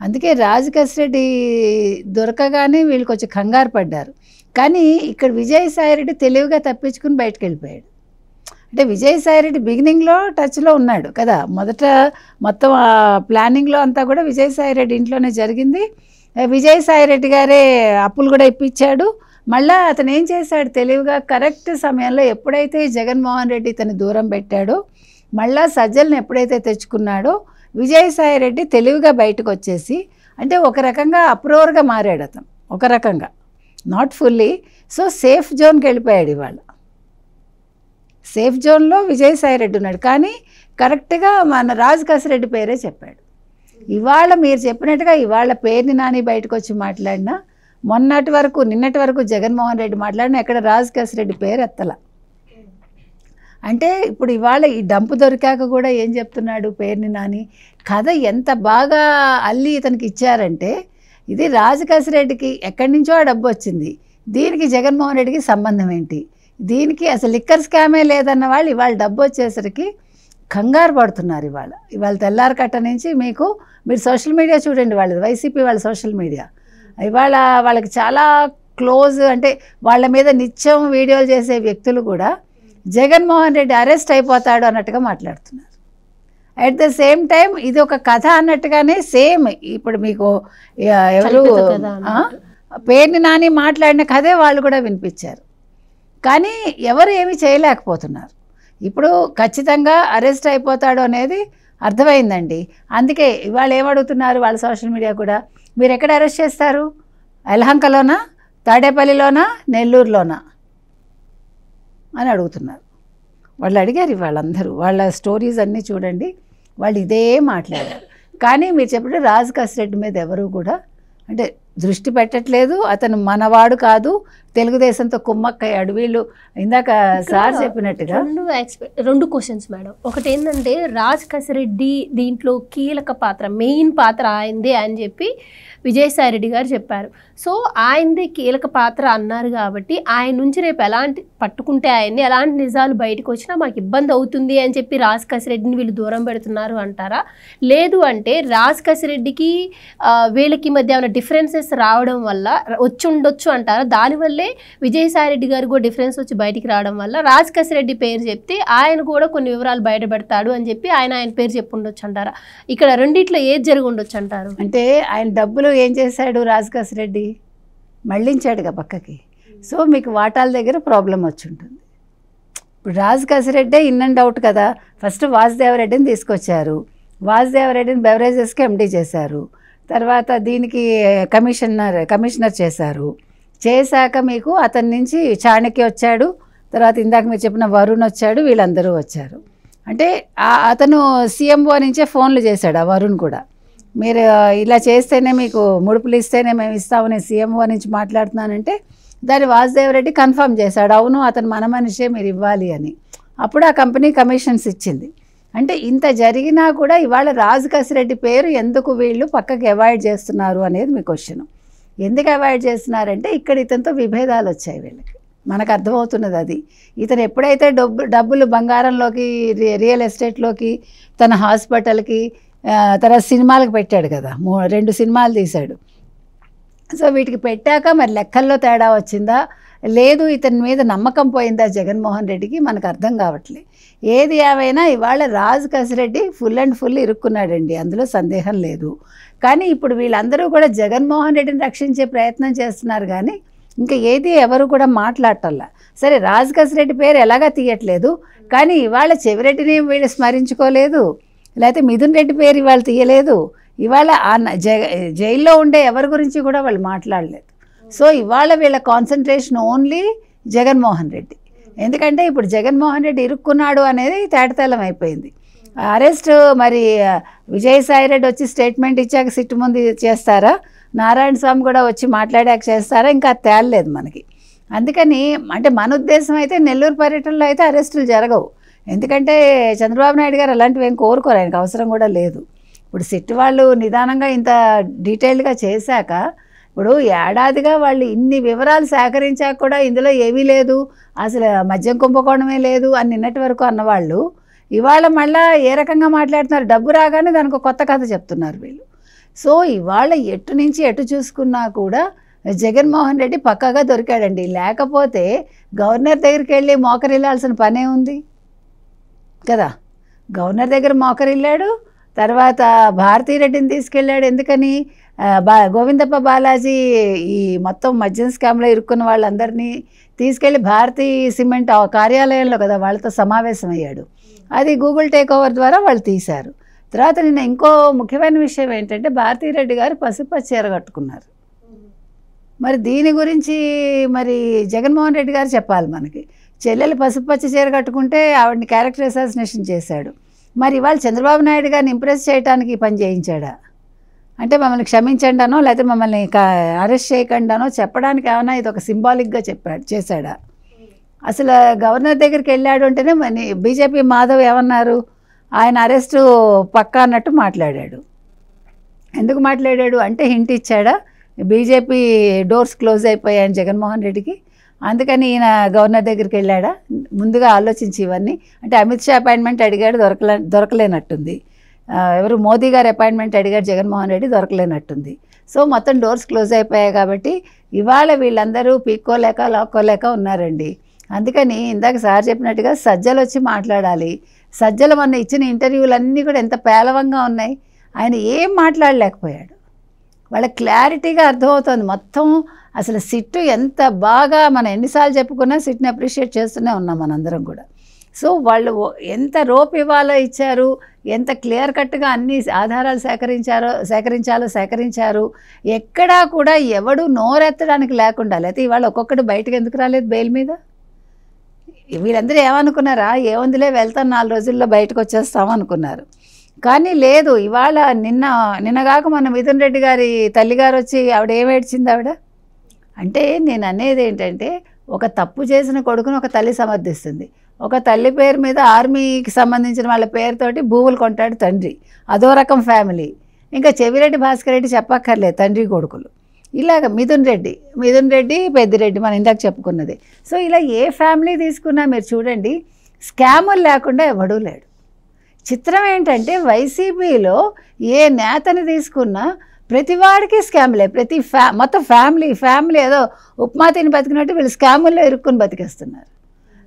అందుకే రాజ్ కేసిరెడ్డి దొరకగానే వీళ్ళు కొంచెం కంగారు పడ్డారు. కానీ ఇక్కడ విజయసాయిరెడ్డి తెలివిగా తప్పించుకుని బయటకు వెళ్ళిపోయాడు. అంటే విజయసాయిరెడ్డి బిగినింగ్లో టచ్లో ఉన్నాడు కదా, మొదట మొత్తం ప్లానింగ్లో అంతా కూడా విజయసాయిరెడ్డి ఇంట్లోనే జరిగింది. విజయసాయిరెడ్డి గారే అప్పులు కూడా ఇప్పించాడు. మళ్ళీ అతను ఏం చేశాడు తెలివిగా, కరెక్ట్ సమయంలో ఎప్పుడైతే జగన్మోహన్ రెడ్డి తను దూరం పెట్టాడో, మళ్ళా సజ్జలను ఎప్పుడైతే తెచ్చుకున్నాడో విజయసాయిరెడ్డి తెలివిగా బయటకు వచ్చేసి, అంటే ఒక రకంగా అప్రూవర్గా మారాడు అతను, ఒక రకంగా నాట్ ఫుల్లీ. సో సేఫ్ జోన్కి వెళ్ళిపోయాడు. ఇవాళ సేఫ్ జోన్లో విజయసాయిరెడ్డి ఉన్నాడు, కానీ కరెక్ట్గా మన రాజ్ కేసిరెడ్డి పేరే చెప్పాడు. ఇవాళ మీరు చెప్పినట్టుగా ఇవాళ పేరుని నాని బయటకు వచ్చి మాట్లాడినా, నిన్నటి వరకు జగన్మోహన్ రెడ్డి మాట్లాడినా ఎక్కడ రాజ్ కేసిరెడ్డి పేరు ఎత్తల. అంటే ఇప్పుడు ఇవాళ ఈ డంపు దొరికాక కూడా ఏం చెప్తున్నాడు పేరుని నాని, కథ ఎంత బాగా అల్లి ఇతనికి ఇచ్చారంటే, ఇది రాజ్ కేసిరెడ్డికి ఎక్కడి నుంచో ఆ డబ్బు వచ్చింది, దీనికి జగన్మోహన్ రెడ్డికి సంబంధం ఏంటి, దీనికి అసలు లిక్కర్ స్కామే లేదన్న వాళ్ళు ఇవాళ డబ్బు వచ్చేసరికి కంగారు పడుతున్నారు. ఇవాళ తెల్లారి కట్ట నుంచి మీరు సోషల్ మీడియా చూడండి, వాళ్ళది వైసీపీ వాళ్ళ సోషల్ మీడియా ఇవాళ వాళ్ళకి చాలా క్లోజ్, అంటే వాళ్ళ మీద నిత్యం వీడియోలు చేసే వ్యక్తులు కూడా జగన్మోహన్ రెడ్డి అరెస్ట్ అయిపోతాడు అన్నట్టుగా మాట్లాడుతున్నారు. అట్ ద సేమ్ టైం ఇది ఒక కథ అన్నట్టుగానే సేమ్ ఇప్పుడు మీకు ఎవరు పేరుని నాని మాట్లాడిన కథే వాళ్ళు కూడా వినిపించారు. కానీ ఎవరు ఏమీ చేయలేకపోతున్నారు. ఇప్పుడు ఖచ్చితంగా అరెస్ట్ అయిపోతాడు అనేది అర్థమైందండి. అందుకే ఇవాళ ఏమడుగుతున్నారు వాళ్ళ సోషల్ మీడియా కూడా, మీరు ఎక్కడ అరెస్ట్ చేస్తారు, యలహంకలోనా, తాడేపల్లిలోనా, నెల్లూరులోనా అని అడుగుతున్నారు. వాళ్ళు అడిగారు వాళ్ళందరూ, వాళ్ళ స్టోరీస్ అన్నీ చూడండి, వాళ్ళు ఇదే మాట్లాడారు. కానీ మీరు చెప్పినట్టు రాజ్ కేసిరెడ్డి మీద ఎవరు కూడా అంటే దృష్టి పెట్టట్లేదు. అతను మనవాడు కాదు, తెలుగుదేశంతో కుమ్మక్కయ్యాడు. వీళ్ళు ఇందాక సార్ చెప్పినట్టుగా రెండు క్వశ్చన్స్ మేడం. ఒకటి ఏంటంటే రాజ్ కేసిరెడ్డి దీంట్లో కీలక పాత్ర, మెయిన్ పాత్ర ఆయనదే అని చెప్పి విజయసాయిరెడ్డి గారు చెప్పారు. సో ఆయనదే కీలక పాత్ర అన్నారు కాబట్టి ఆయన నుంచి రేపు పట్టుకుంటే ఆయన్ని ఎలాంటి నిజాలు బయటకు వచ్చినా మాకు ఇబ్బంది అవుతుంది అని చెప్పి రాజ్ కేసిరెడ్డిని వీళ్ళు దూరం పెడుతున్నారు అంటారా? లేదు అంటే రాజ్ కేసిరెడ్డికి వీళ్ళకి మధ్య ఏమైనా డిఫరెన్సెస్ రావడం వల్ల వచ్చి ఉండొచ్చు అంటారా? దానివల్లే విజయసాయిరెడ్డి గారు కూడా డిఫరెన్స్ వచ్చి బయటికి రావడం వల్ల రాజ్ కేసిరెడ్డి పేరు చెప్తే ఆయన కూడా కొన్ని వివరాలు బయటపెడతాడు అని చెప్పి ఆయన పేరు చెప్పి ఉండొచ్చు అంటారా? ఇక్కడ రెండిట్లో ఏది జరిగి ఉండొచ్చు అంటారు? అంటే ఆయన డబ్బులు ఏం చేశాడు రాజ్ కేసిరెడ్డి, మళ్ళించాడుగా పక్కకి. సో మీకు వాటాల దగ్గర ప్రాబ్లం వచ్చి ఉంటుంది. ఇప్పుడు రాజ్ కేసిరెడ్డే ఇన్ అండ్ అవుట్ కదా. ఫస్ట్ వాసుదేవరెడ్డిని తీసుకొచ్చారు, వాసుదేవరెడ్డిని బెవరేజెస్కి ఎండీ చేశారు, తర్వాత దీనికి కమిషనర్ చేశారు. చేశాక మీకు అతని నుంచి చాణక్య వచ్చాడు, తర్వాత ఇందాక మీరు చెప్పిన వరుణ్ వచ్చాడు, వీళ్ళందరూ వచ్చారు. అంటే అతను సీఎంఓ నుంచే ఫోన్లు చేశాడు ఆ వరుణ్ కూడా, మీరు ఇలా చేస్తేనే మీకు ముడుపులు ఇస్తేనే మేము ఇస్తామని సీఎంఓ నుంచి మాట్లాడుతున్నానంటే దాన్ని వాసుదేవరెడ్డి కన్ఫర్మ్ చేశాడు, అవును అతను మన మనిషే మీరు ఇవ్వాలి అని. అప్పుడు ఆ కంపెనీ కమిషన్స్ ఇచ్చింది. అంటే ఇంత జరిగినా కూడా ఇవాళ రాజ్ కేసిరెడ్డి పేరు ఎందుకు వీళ్ళు పక్కకి అవాయిడ్ చేస్తున్నారు అనేది మీ క్వశ్చన్. ఎందుకు అవాయిడ్ చేస్తున్నారంటే ఇక్కడ ఇతనితో విభేదాలు వచ్చాయి వీళ్ళకి, మనకు అర్థమవుతున్నది అది. ఇతను ఎప్పుడైతే డబ్బులు బంగారంలోకి, రియల్ ఎస్టేట్లోకి, తన హాస్పిటల్కి, తర్వాత సినిమాలకు పెట్టాడు కదా, 2 సినిమాలు తీశాడు. సో వీటికి పెట్టాక మరి లెక్కల్లో తేడా వచ్చిందా, లేదు ఇతని మీద నమ్మకం పోయిందా జగన్మోహన్ రెడ్డికి, మనకు అర్థం కావట్లేదు. ఏది ఏమైనా ఇవాళ Raj Kesireddy full and full ఇరుక్కున్నాడండి, అందులో సందేహం లేదు. కానీ ఇప్పుడు వీళ్ళందరూ కూడా జగన్మోహన్ రెడ్డిని రక్షించే ప్రయత్నం చేస్తున్నారు, కానీ ఇంకా ఎవరు కూడా మాట్లాడటల్లా. సరే రాజ్ కేసిరెడ్డి పేరు ఎలాగా తీయట్లేదు, కానీ ఇవాళ చెవిరెడ్డిని వీళ్ళు స్మరించుకోలేదు, లేకపోతే మిథున్ రెడ్డి పేరు ఇవాళ తీయలేదు, ఇవాళ జైల్లో ఉండే ఎవరి గురించి కూడా వాళ్ళు మాట్లాడలేదు. సో ఇవాళ వీళ్ళ కాన్సన్ట్రేషన్ ఓన్లీ జగన్మోహన్ రెడ్డి. ఎందుకంటే ఇప్పుడు జగన్మోహన్ రెడ్డి ఇరుక్కున్నాడు అనేది తేటతెల్లం అయిపోయింది. అరెస్ట్ మరి విజయసాయిరెడ్డి వచ్చి స్టేట్మెంట్ ఇచ్చాక సిట్టు ముందు చేస్తారా, నారాయణ స్వామి కూడా వచ్చి మాట్లాడాక చేస్తారా, ఇంకా తేలలేదు మనకి. అందుకని అంటే మన ఉద్దేశం అయితే నెల్లూరు పర్యటనలో అయితే అరెస్టులు జరగవు, ఎందుకంటే చంద్రబాబు నాయుడు గారు అలాంటివి ఏం కోరుకోరు, ఆయనకు అవసరం కూడా లేదు. ఇప్పుడు సిట్ వాళ్ళు నిదానంగా ఇంత డీటెయిల్డ్గా చేశాక, ఇప్పుడు ఏడాదిగా వాళ్ళు ఇన్ని వివరాలు సేకరించాక కూడా ఇందులో ఏమీ లేదు, అసలు మద్యం కుంభకోణమే లేదు అని నిన్నటి వరకు అన్నవాళ్ళు ఇవాళ మళ్ళీ ఏ రకంగా మాట్లాడుతున్నారు, డబ్బు రాగానే దానికి కొత్త కథ చెప్తున్నారు వీళ్ళు. సో ఇవాళ ఎటు నుంచి ఎటు చూసుకున్నా కూడా జగన్మోహన్ రెడ్డి పక్కాగా దొరికాడండి. లేకపోతే గవర్నర్ దగ్గరికి వెళ్ళి మోకరిల్లాల్సిన పనే ఉంది కదా. గవర్నర్ దగ్గర మోకరిల్లాడు, తర్వాత భారతీరెడ్డిని తీసుకెళ్ళాడు. ఎందుకని గోవిందప్ప బాలాజీ ఈ మొత్తం మద్యం స్కామ్లో ఇరుక్కున్న వాళ్ళందరినీ తీసుకెళ్ళి భారతీ సిమెంట్ కార్యాలయంలో కదా వాళ్ళతో సమావేశమయ్యాడు. అది గూగుల్ టేక్ ఓవర్ ద్వారా వాళ్ళు తీశారు. తర్వాత నిన్న ఇంకో ముఖ్యమైన విషయం ఏంటంటే భారతీరెడ్డి గారు పసుపచ్చ చీర కట్టుకున్నారు. మరి దీని గురించి మరి జగన్మోహన్ రెడ్డి గారు చెప్పాలి మనకి. చెల్లెలు పసుపచ్చ చీర కట్టుకుంటే ఆవిడని క్యారెక్టర్ అసాసినేషన్ చేశాడు. మరి ఇవాళ చంద్రబాబు నాయుడు గారిని ఇంప్రెస్ చేయడానికి పని చేయించాడా? అంటే మమ్మల్ని క్షమించండి అనో లేకపోతే మమ్మల్ని అరెస్ట్ చేయకండి అనో చెప్పడానికి ఏమైనా ఇది ఒక సింబాలిక్గా చేశాడా? అసలు గవర్నర్ దగ్గరికి వెళ్ళాడు అంటేనే బీజేపీ మాధవ్ ఏమన్నారు, ఆయన అరెస్టు పక్కా అన్నట్టు మాట్లాడాడు. ఎందుకు మాట్లాడాడు అంటే హింట్ ఇచ్చాడా, బీజేపీ డోర్స్ క్లోజ్ అయిపోయాయని జగన్మోహన్ రెడ్డికి, అందుకని ఈయన గవర్నర్ దగ్గరికి వెళ్ళాడా? ముందుగా ఆలోచించి ఇవన్నీ అంటే అమిత్ షా అపాయింట్మెంట్ అడిగాడు, దొరకలేనట్టుంది. ఎవరు మోదీ గారు అపాయింట్మెంట్ అడిగారు, జగన్మోహన్ రెడ్డి దొరకలేనట్టుంది. సో మొత్తం డోర్స్ క్లోజ్ అయిపోయాయి కాబట్టి ఇవాళ వీళ్ళందరూ పీక్కోలేక లాక్కోలేక ఉన్నారండి. అందుకని ఇందాక సార్ చెప్పినట్టుగా సజ్జలు వచ్చి మాట్లాడాలి. సజ్జలు మొన్న ఇచ్చిన ఇంటర్వ్యూలన్నీ కూడా ఎంత పేలవంగా ఉన్నాయి. ఆయన ఏం మాట్లాడలేకపోయాడు. వాళ్ళకి క్లారిటీగా అర్థమవుతుంది మొత్తం. అసలు సిట్టు ఎంత బాగా మనం ఎన్నిసార్లు చెప్పుకున్నా సిట్ని అప్రిషియేట్ చేస్తూనే ఉన్నాం మనందరం కూడా. సో వాళ్ళు ఎంత రోప్ ఇవ్వాలో ఇచ్చారు, ఎంత క్లియర్ కట్గా అన్ని ఆధారాలు సేకరించాలో సేకరించారు. ఎక్కడా కూడా ఎవడు నోరెత్తడానికి లేకుండా. లేకపోతే ఇవాళ ఒక్కొక్కడు బయటకు ఎందుకు రాలేదు బెయిల్ మీద? వీళ్ళందరూ ఏమనుకున్నారా, ఏముందిలే వెళ్తాను 4 రోజుల్లో బయటకు వచ్చేస్తాం అనుకున్నారు. కానీ లేదు, ఇవాళ నిన్నగాక మన మిథున్ రెడ్డి గారి తల్లిగారు వచ్చి ఆవిడ ఏమేడ్చింది ఆవిడ అంటే, నేను అనేది ఏంటంటే ఒక తప్పు చేసిన కొడుకును ఒక తల్లి సమర్థిస్తుంది. ఒక తల్లి పేరు మీద ఆర్మీకి సంబంధించిన వాళ్ళ పేరుతోటి భూములు కొంటాడు తండ్రి, అదో రకం ఫ్యామిలీ. ఇంకా చెవిరెడ్డి భాస్కర్ రెడ్డి చెప్పక్కర్లేదు, తండ్రి కొడుకులు. ఇలాగ మిథున్ రెడ్డి పెద్దిరెడ్డి మనం ఇందాక చెప్పుకున్నది. సో ఇలా ఏ ఫ్యామిలీ తీసుకున్నా మీరు చూడండి, స్కాములు లేకుండా ఎవడూ లేడు. చిత్రం ఏంటంటే వైసీపీలో ఏ నేతని తీసుకున్నా ప్రతివాడికి స్కాములే. మొత్తం ఫ్యామిలీ ఏదో ఉప్మా తిని బతికినట్టు వీళ్ళు స్కాముల్లో ఇరుక్కుని బతికేస్తున్నారు.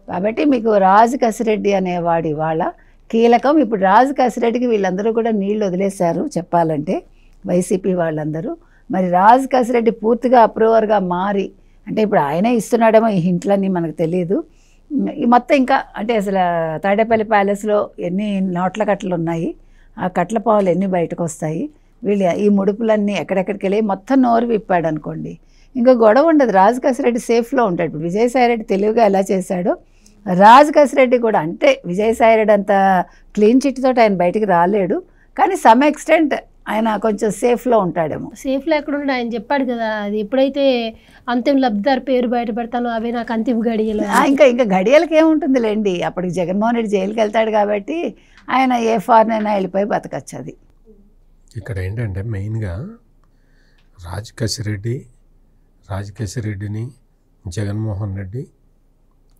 కాబట్టి మీకు రాజు కసిరెడ్డి అనేవాడు ఇవాళ కీలకం. ఇప్పుడు రాజు కసిరెడ్డికి వీళ్ళందరూ కూడా నీళ్లు వదిలేశారు చెప్పాలంటే, వైసీపీ వాళ్ళందరూ. మరి రాజు కసిరెడ్డి పూర్తిగా అప్రూవర్గా మారి, అంటే ఇప్పుడు ఆయనే ఇస్తున్నాడేమో ఈ హింట్లన్నీ మనకు తెలియదు. ఈ మొత్తం ఇంకా అంటే అసలు తాడేపల్లి ప్యాలెస్లో ఎన్ని నోట్ల కట్టలు ఉన్నాయి, ఆ కట్ల పావులు ఎన్ని బయటకు వస్తాయి, వీళ్ళు ఈ ముడుపులన్నీ ఎక్కడెక్కడికి వెళ్ళి మొత్తం నోరు విప్పాడు అనుకోండి, ఇంకా గొడవ ఉండదు. రాజు కసిరెడ్డి సేఫ్లో ఉంటాడు. ఇప్పుడు విజయసాయిరెడ్డి తెలివిగా ఎలా చేశాడో రాజు కసిరెడ్డి కూడా అంటే, విజయసాయిరెడ్డి అంత క్లీన్ చిట్ తోటి ఆయన బయటికి రాలేడు, కానీ సమ్ ఎక్స్టెంట్ ఆయన కొంచెం సేఫ్లో ఉంటాడేమో. సేఫ్లో ఎక్కడ ఉన్నాడు ఆయన చెప్పాడు కదా, అది ఎప్పుడైతే అంతిమ లబ్ధిదారు పేరు బయటపెడతానో అవే నాకు అంతిమ గడియలు. ఇంకా గడియలకి ఏముంటుంది లేండి, అప్పటికి జగన్మోహన్ రెడ్డి జైలుకి వెళ్తాడు కాబట్టి ఆయన ఏ ఫారెన్ అయినా వెళ్ళిపోయి బతకచ్చు. అది ఇక్కడ ఏంటంటే మెయిన్గా రాజు కసిరెడ్డిని జగన్మోహన్ రెడ్డి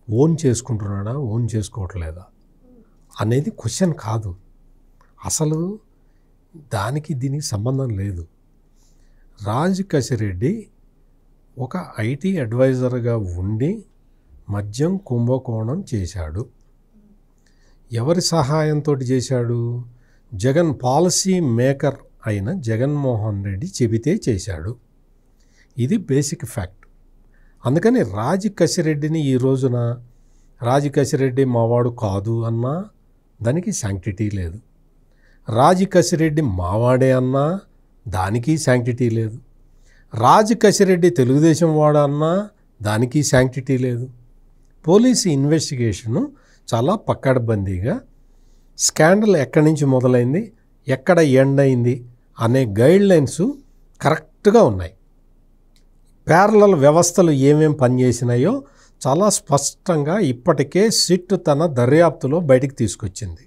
ఓన్ చేసుకుంటున్నాడా, ఓన్ చేసుకోవట్లేదా అనేది క్వశ్చన్ కాదు. అసలు దానికి దీనికి సంబంధం లేదు. రాజు కసిరెడ్డి ఒక ఐటీ అడ్వైజర్గా ఉండి మద్యం కుంభకోణం చేశాడు. ఎవరి సహాయంతో చేశాడు? జగన్ పాలసీ మేకర్ అయిన జగన్మోహన్ రెడ్డి చెబితే చేశాడు. ఇది బేసిక్ ఫ్యాక్ట్. అందుకని రాజు కసిరెడ్డిని ఈ రోజున రాజు కసిరెడ్డి మావాడు కాదు అన్నా దానికి శాంక్టిటీ లేదు, రాజు కసిరెడ్డి మావాడే అన్నా దానికి శాంక్టిటీ లేదు, రాజు కసిరెడ్డి తెలుగుదేశం వాడు అన్నా దానికి శాంక్టిటీ లేదు. పోలీసు ఇన్వెస్టిగేషను చాలా పక్కడబందీగా స్కాండల్ ఎక్కడి నుంచి మొదలైంది, ఎక్కడ ఎండ్ అయింది అనే గైడ్లైన్స్ కరెక్ట్గా ఉన్నాయి. ప్యారలల్ వ్యవస్థలు ఏమేం పనిచేసినాయో చాలా స్పష్టంగా ఇప్పటికే సిట్ తన దర్యాప్తులో బయటికి తీసుకొచ్చింది.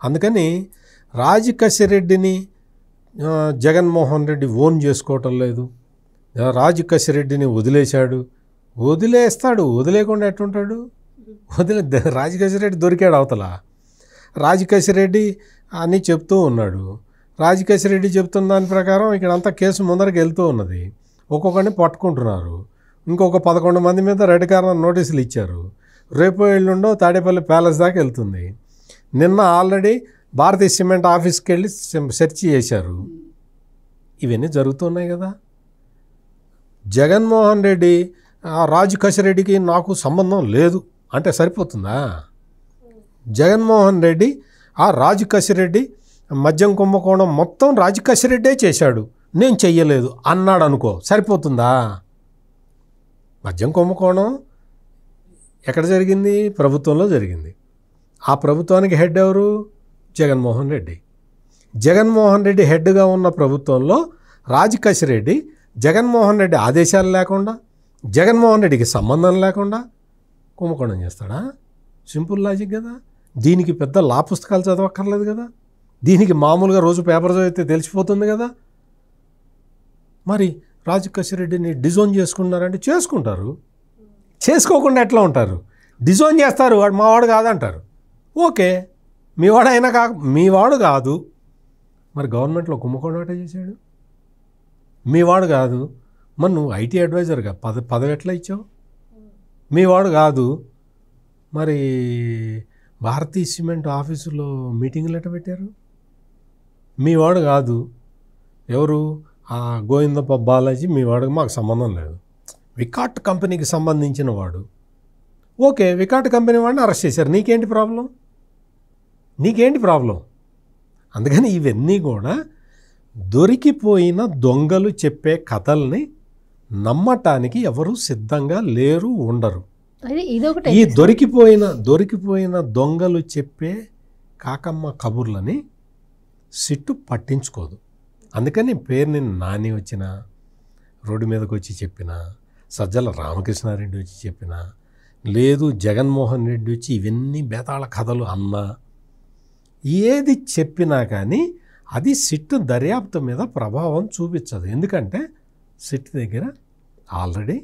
అందుకని రాజకసిరెడ్డిని జగన్మోహన్ రెడ్డి ఓన్ చేసుకోవటం లేదు. రాజకసిరెడ్డిని వదిలేశాడు, వదిలేస్తాడు, వదిలేకుండా ఎట్టుంటాడు? రాజకసిరెడ్డి దొరికాడు అవతల. రాజకసిరెడ్డి అని చెప్తూ ఉన్నాడు. రాజకసిరెడ్డి చెప్తున్న దాని ప్రకారం ఇక్కడంతా కేసు ముందరకు వెళ్తూ ఉన్నది. ఒక్కొక్కరిని పట్టుకుంటున్నారు. ఇంకొక 11 మంది మీద రెడ్ కార్నర్ నోటీసులు ఇచ్చారు. రేపు ఎల్లుండో తాడేపల్లి ప్యాలెస్ దాకా వెళ్తుంది. నిన్న ఆల్రెడీ భారతీయ సిమెంట్ ఆఫీస్కి వెళ్ళి సెర్చ్ చేశారు. ఇవన్నీ జరుగుతున్నాయి కదా. జగన్మోహన్ రెడ్డి రాజకసిరెడ్డికి నాకు సంబంధం లేదు అంటే సరిపోతుందా? జగన్మోహన్ రెడ్డి రాజకసిరెడ్డి మద్యం కుంభకోణం మొత్తం రాజకసిరెడ్డే చేశాడు, నేను చెయ్యలేదు అన్నాడు అనుకో, సరిపోతుందా? మద్యం కుంభకోణం ఎక్కడ జరిగింది? ప్రభుత్వంలో జరిగింది. ఆ ప్రభుత్వానికి హెడ్ ఎవరు? జగన్మోహన్ రెడ్డి. జగన్మోహన్ రెడ్డి హెడ్గా ఉన్న ప్రభుత్వంలో రాజకసిరెడ్డి జగన్మోహన్ రెడ్డి ఆదేశాలు లేకుండా, జగన్మోహన్ రెడ్డికి సంబంధం లేకుండా కుంభకోణం చేస్తాడా? సింపుల్ లాజిక్ కదా. దీనికి పెద్ద లా పుస్తకాలు చదవక్కర్లేదు కదా. దీనికి మామూలుగా రోజు పేపర్ చదివితే తెలిసిపోతుంది కదా. మరి రాజకసిరెడ్డిని డిజోన్ చేసుకున్నారంటే చేసుకుంటారు, చేసుకోకుండా ఎట్లా ఉంటారు? డిజోన్ చేస్తారు, వాడు మావాడు కాదంటారు. ఓకే, మీవాడు అయినా మీవాడు కాదు. మరి గవర్నమెంట్లో కుంభకోణం ఎట్లా చేశాడు? మీవాడు కాదు, మరి నువ్వు ఐటీ అడ్వైజర్గా పదవి ఎట్లా ఇచ్చావు? మీవాడు కాదు, మరి భారతీయ సిమెంట్ ఆఫీసులో మీటింగులు ఎట్లా పెట్టారు? మీవాడు కాదు, ఎవరు? గోవిందప్ప బాలాజీ మీవాడు, మాకు సంబంధం లేదు. వికాట్ కంపెనీకి సంబంధించిన వాడు. ఓకే, వికాట్ కంపెనీ వాడిని అరెస్ట్ చేశారు, నీకేంటి ప్రాబ్లం? నీకేంటి ప్రాబ్లం? అందుకని ఇవన్నీ కూడా దొరికిపోయిన దొంగలు చెప్పే కథల్ని నమ్మటానికి ఎవరు సిద్ధంగా లేరు, ఉండరు. ఈ దొరికిపోయిన దొంగలు చెప్పే కాకమ్మ కబుర్లని సిట్టు పట్టించుకోదు. అందుకని పేరుని నాని వచ్చిన, రోడ్డు మీదకి వచ్చి చెప్పిన, సజ్జల రామకృష్ణారెడ్డి వచ్చి చెప్పిన, లేదు జగన్మోహన్ రెడ్డి వచ్చి ఇవన్నీ బేతాళ కథలు అన్నా, ఏది చెప్పినా కానీ అది సిట్టు దర్యాప్తు మీద ప్రభావం చూపించదు. ఎందుకంటే సిట్ దగ్గర ఆల్రెడీ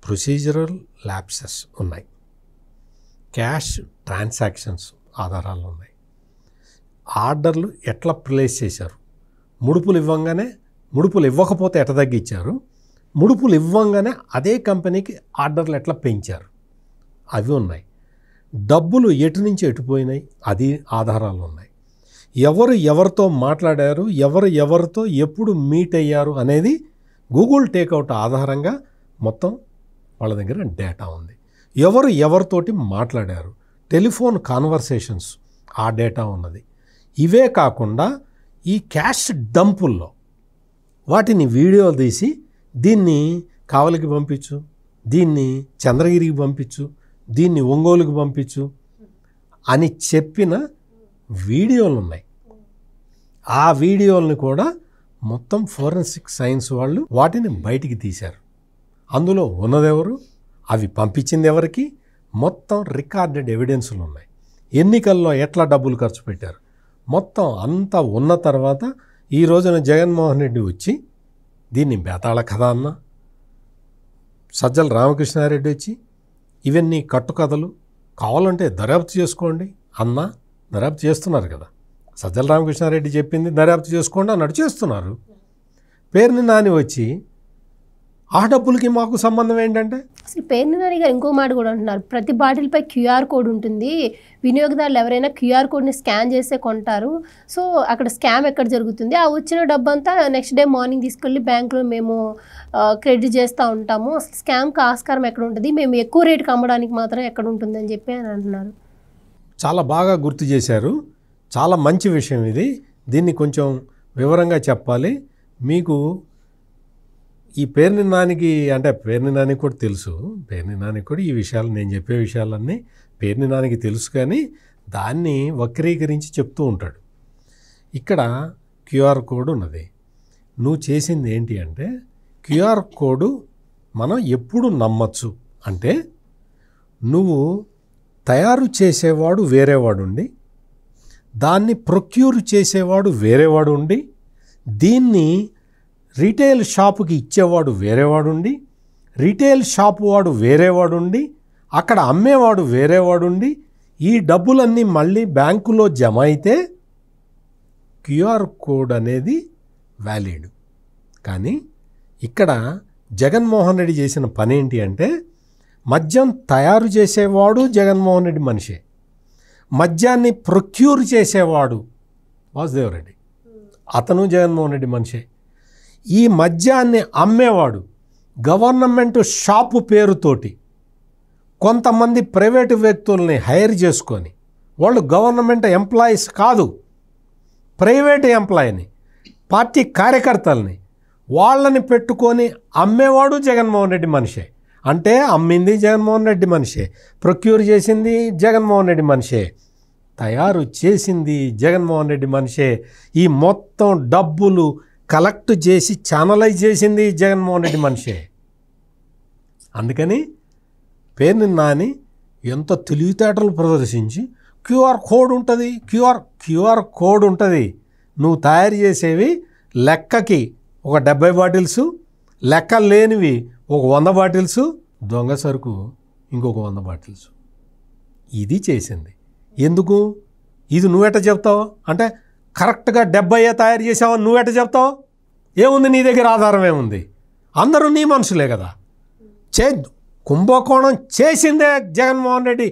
ప్రొసీజరల్ ల్యాప్సెస్ ఉన్నాయి, క్యాష్ ట్రాన్సాక్షన్స్ ఆధారాలు ఉన్నాయి, ఆర్డర్లు ఎట్లా ప్లేస్ చేశారు, ముడుపులు ఇవ్వకపోతే ఎట్లా తగ్గించారు, ముడుపులు ఇవ్వంగానే అదే కంపెనీకి ఆర్డర్లు ఎట్లా పెంచారు, అవి ఉన్నాయి. డబ్బులు ఎటు నుంచి ఎటుపోయినాయి, అది ఆధారాలు ఉన్నాయి. ఎవరితో మాట్లాడారు, ఎవరితో ఎప్పుడు మీట్ అయ్యారు అనేది గూగుల్ టేక్అవుట్ ఆధారంగా మొత్తం వాళ్ళ దగ్గర డేటా ఉంది. ఎవరితోటి మాట్లాడారు, టెలిఫోన్ కాన్వర్సేషన్స్, ఆ డేటా ఉన్నది. ఇవే కాకుండా ఈ క్యాష్ డంపుల్లో వాటిని వీడియోలు తీసి దీన్ని కావలికి పంపించు, దీన్ని చంద్రగిరికి పంపించు, దీన్ని ఒంగోలుకి పంపించు అని చెప్పిన వీడియోలు ఉన్నాయి. ఆ వీడియోలను కూడా మొత్తం ఫోరెన్సిక్ సైన్స్ వాళ్ళు వాటిని బయటికి తీశారు. అందులో ఉన్నదెవరు, అవి పంపించింది ఎవరికి, మొత్తం రికార్డెడ్ ఎవిడెన్సులు ఉన్నాయి. ఎన్నికల్లో ఎట్లా డబ్బులు ఖర్చు పెట్టారు మొత్తం అంతా ఉన్న తర్వాత ఈ రోజున జగన్మోహన్ రెడ్డి వచ్చి దీన్ని బేతాళ కథ అన్న, సజ్జల రామకృష్ణారెడ్డి వచ్చి ఇవన్నీ కట్టుకథలు, కావాలంటే దర్యాప్తు చేసుకోండి అన్న, దర్యాప్తు చేస్తున్నారు కదా. సజ్జల రామకృష్ణారెడ్డి చెప్పింది దర్యాప్తు చేసుకోండి అన్నట్టు చేస్తున్నారు. పేరుని నాని వచ్చి ఆ డబ్బులకి మాకు సంబంధం ఏంటంటే, అసలు పేరుని నాని గారు ఇంకో మాట కూడా అంటున్నారు, ప్రతి బాటిల్పై క్యూఆర్ కోడ్ ఉంటుంది, వినియోగదారులు ఎవరైనా క్యూఆర్ కోడ్ని స్కాన్ చేసే కొంటారు, సో అక్కడ స్కామ్ ఎక్కడ జరుగుతుంది, ఆ వచ్చిన డబ్బు అంతా నెక్స్ట్ డే మార్నింగ్ తీసుకెళ్ళి బ్యాంకులో మేము క్రెడిట్ చేస్తూ ఉంటాము, అసలు స్కామ్కి ఆస్కారం ఎక్కడ ఉంటుంది, మేము ఎక్కువ రేటుకి అమ్మడానికి మాత్రం ఎక్కడ ఉంటుందని చెప్పి అని అంటున్నారు. చాలా బాగా గుర్తు చేశారు, చాలా మంచి విషయం ఇది. దీన్ని కొంచెం వివరంగా చెప్పాలి. మీకు ఈ పేరుని నానికి అంటే పేరుని నానికి కూడా తెలుసు, పేరుని నానికి కూడా ఈ విషయాలు నేను చెప్పే విషయాలన్నీ పేరుని నానికి తెలుసు, కానీ దాన్ని వక్రీకరించి చెప్తూ ఉంటాడు. ఇక్కడ క్యూఆర్ కోడ్ ఉన్నది, నువ్వు చేసింది ఏంటి అంటే క్యూఆర్ కోడ్ మనం ఎప్పుడు నమ్మచ్చు అంటే నువ్వు తయారు చేసేవాడు వేరేవాడు ఉండి, దాన్ని ప్రొక్యూర్ చేసేవాడు వేరేవాడు ఉండి, దీన్ని రీటైల్ షాపుకి ఇచ్చేవాడు వేరేవాడు ఉండి, రీటైల్ షాపు వాడు వేరేవాడు ఉండి, అక్కడ అమ్మేవాడు వేరేవాడు ఉండి, ఈ డబ్బులన్నీ మళ్ళీ బ్యాంకులో జమ అయితే క్యూఆర్ కోడ్ అనేది వ్యాలిడ్. కానీ ఇక్కడ జగన్మోహన్ రెడ్డి చేసిన పని ఏంటి అంటే, మద్యం తయారు చేసేవాడు జగన్మోహన్ రెడ్డి మనిషే, మద్యాన్ని ప్రొక్యూర్ చేసేవాడు వాసుదేవ్ రెడ్డి, అతను జగన్మోహన్ రెడ్డి మనిషే. ఈ మద్యాన్ని అమ్మేవాడు గవర్నమెంట్ షాపు పేరుతోటి కొంతమంది ప్రైవేటు వ్యక్తుల్ని హైర్ చేసుకొని, వాళ్ళు గవర్నమెంట్ ఎంప్లాయీస్ కాదు, ప్రైవేట్ ఎంప్లాయీని, పార్టీ కార్యకర్తల్ని, వాళ్ళని పెట్టుకొని అమ్మేవాడు జగన్మోహన్ రెడ్డి మనిషే. అంటే అమ్మింది జగన్మోహన్ రెడ్డి మనిషే, ప్రొక్యూర్ చేసింది జగన్మోహన్ రెడ్డి మనిషే, తయారు చేసింది జగన్మోహన్ రెడ్డి మనిషే, ఈ మొత్తం డబ్బులు కలెక్ట్ చేసి ఛానలైజ్ చేసింది జగన్మోహన్ రెడ్డి మనిషే. అందుకని పేర్ని నాని ఎంత తెలివితేటలు ప్రదర్శించి క్యూఆర్ కోడ్ ఉంటుంది, క్యూఆర్ కోడ్ ఉంటుంది. నువ్వు తయారు చేసేవి లెక్కకి ఒక 70 బాటిల్స్, లెక్క లేనివి ఒక 100 బాటిల్స్, దొంగ సరుకు ఇంకొక 100 బాటిల్స్. ఇది చేసింది. ఎందుకు? ఇది నువ్వెట్ట చెప్తావు అంటే కరెక్ట్గా 70 తయారు చేసావని నువ్వెట్ట చెప్తావు? ఏముంది నీ దగ్గర? ఆధారం ఏముంది? అందరూ నీ మనుషులే కదా. కుంభకోణం చేసిందే జగన్మోహన్ రెడ్డి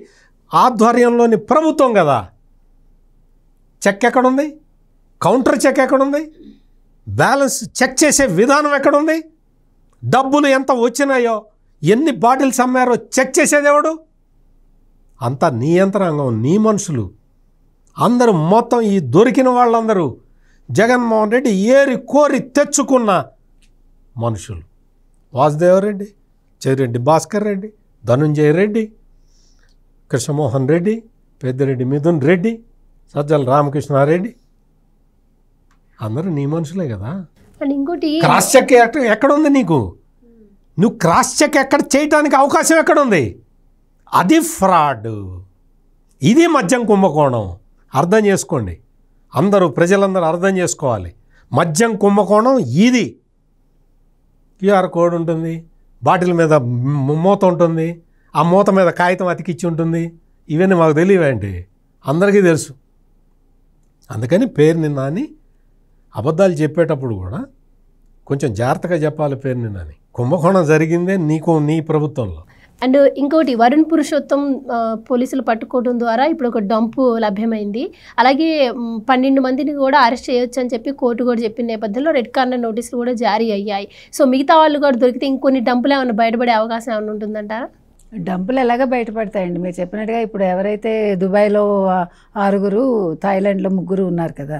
ఆధ్వర్యంలోని ప్రభుత్వం కదా. చెక్ ఎక్కడుంది? కౌంటర్ చెక్ ఎక్కడుంది? బ్యాలెన్స్ చెక్ చేసే విధానం ఎక్కడుంది? డబ్బులు ఎంత వచ్చినాయో, ఎన్ని బాటిల్స్ అమ్మారో చెక్ చేసేది ఎవడు? అంతా నీ యంత్రాంగం, నీ మనుషులు అందరూ. మొత్తం ఈ దొరికిన వాళ్ళందరూ జగన్మోహన్ రెడ్డి ఏరి కోరి తెచ్చుకున్న మనుషులు. వాసుదేవరెడ్డి, చెవిరెడ్డి భాస్కర్ రెడ్డి, ధనుంజయ రెడ్డి, కృష్ణమోహన్ రెడ్డి, పెద్దిరెడ్డి మిథున్ రెడ్డి, సజ్జల రామకృష్ణారెడ్డి, అందరూ నీ మనుషులే కదా. అండ్ ఇంకోటి క్రాస్ చెక్ ఎక్కడుంది నీకు? నువ్వు క్రాస్ చెక్ ఎక్కడ చేయడానికి అవకాశం ఎక్కడుంది? అది ఫ్రాడ్. ఇది మద్యం కుంభకోణం. అర్థం చేసుకోండి అందరూ, ప్రజలందరూ అర్థం చేసుకోవాలి. మద్యం కుంభకోణం ఇది. క్యూఆర్ కోడ్ ఉంటుంది, బాటిల్ మీద మూత ఉంటుంది, ఆ మూత మీద కాగితం అతికిచ్చి ఉంటుంది. ఇవన్నీ మాకు తెలియవేంటి? అందరికీ తెలుసు. అందుకని పేరుని నాని అబద్ధాలు చెప్పేటప్పుడు కూడా కొంచెం జాగ్రత్తగా చెప్పాలి. పేరుని నాని కుంభకోణం జరిగిందే నీ ప్రభుత్వంలో. అండ్ ఇంకోటి, వరుణ్ పురుషోత్తం పోలీసులు పట్టుకోవడం ద్వారా ఇప్పుడు ఒక డంపు లభ్యమైంది. అలాగే 12 మందిని కూడా అరెస్ట్ చేయొచ్చు అని చెప్పి కోర్టు కూడా చెప్పిన నేపథ్యంలో రెడ్ కార్నర్ నోటీసులు కూడా జారీ అయ్యాయి. సో మిగతా వాళ్ళు కూడా దొరికితే ఇంకొన్ని డంపులు ఏమైనా బయటపడే అవకాశం ఏమైనా ఉంటుందంటారా? డంపులు ఎలాగ బయటపడతాయండి? మీరు చెప్పినట్టుగా ఇప్పుడు ఎవరైతే దుబాయ్లో 6, థాయిలాండ్లో 3 ఉన్నారు కదా,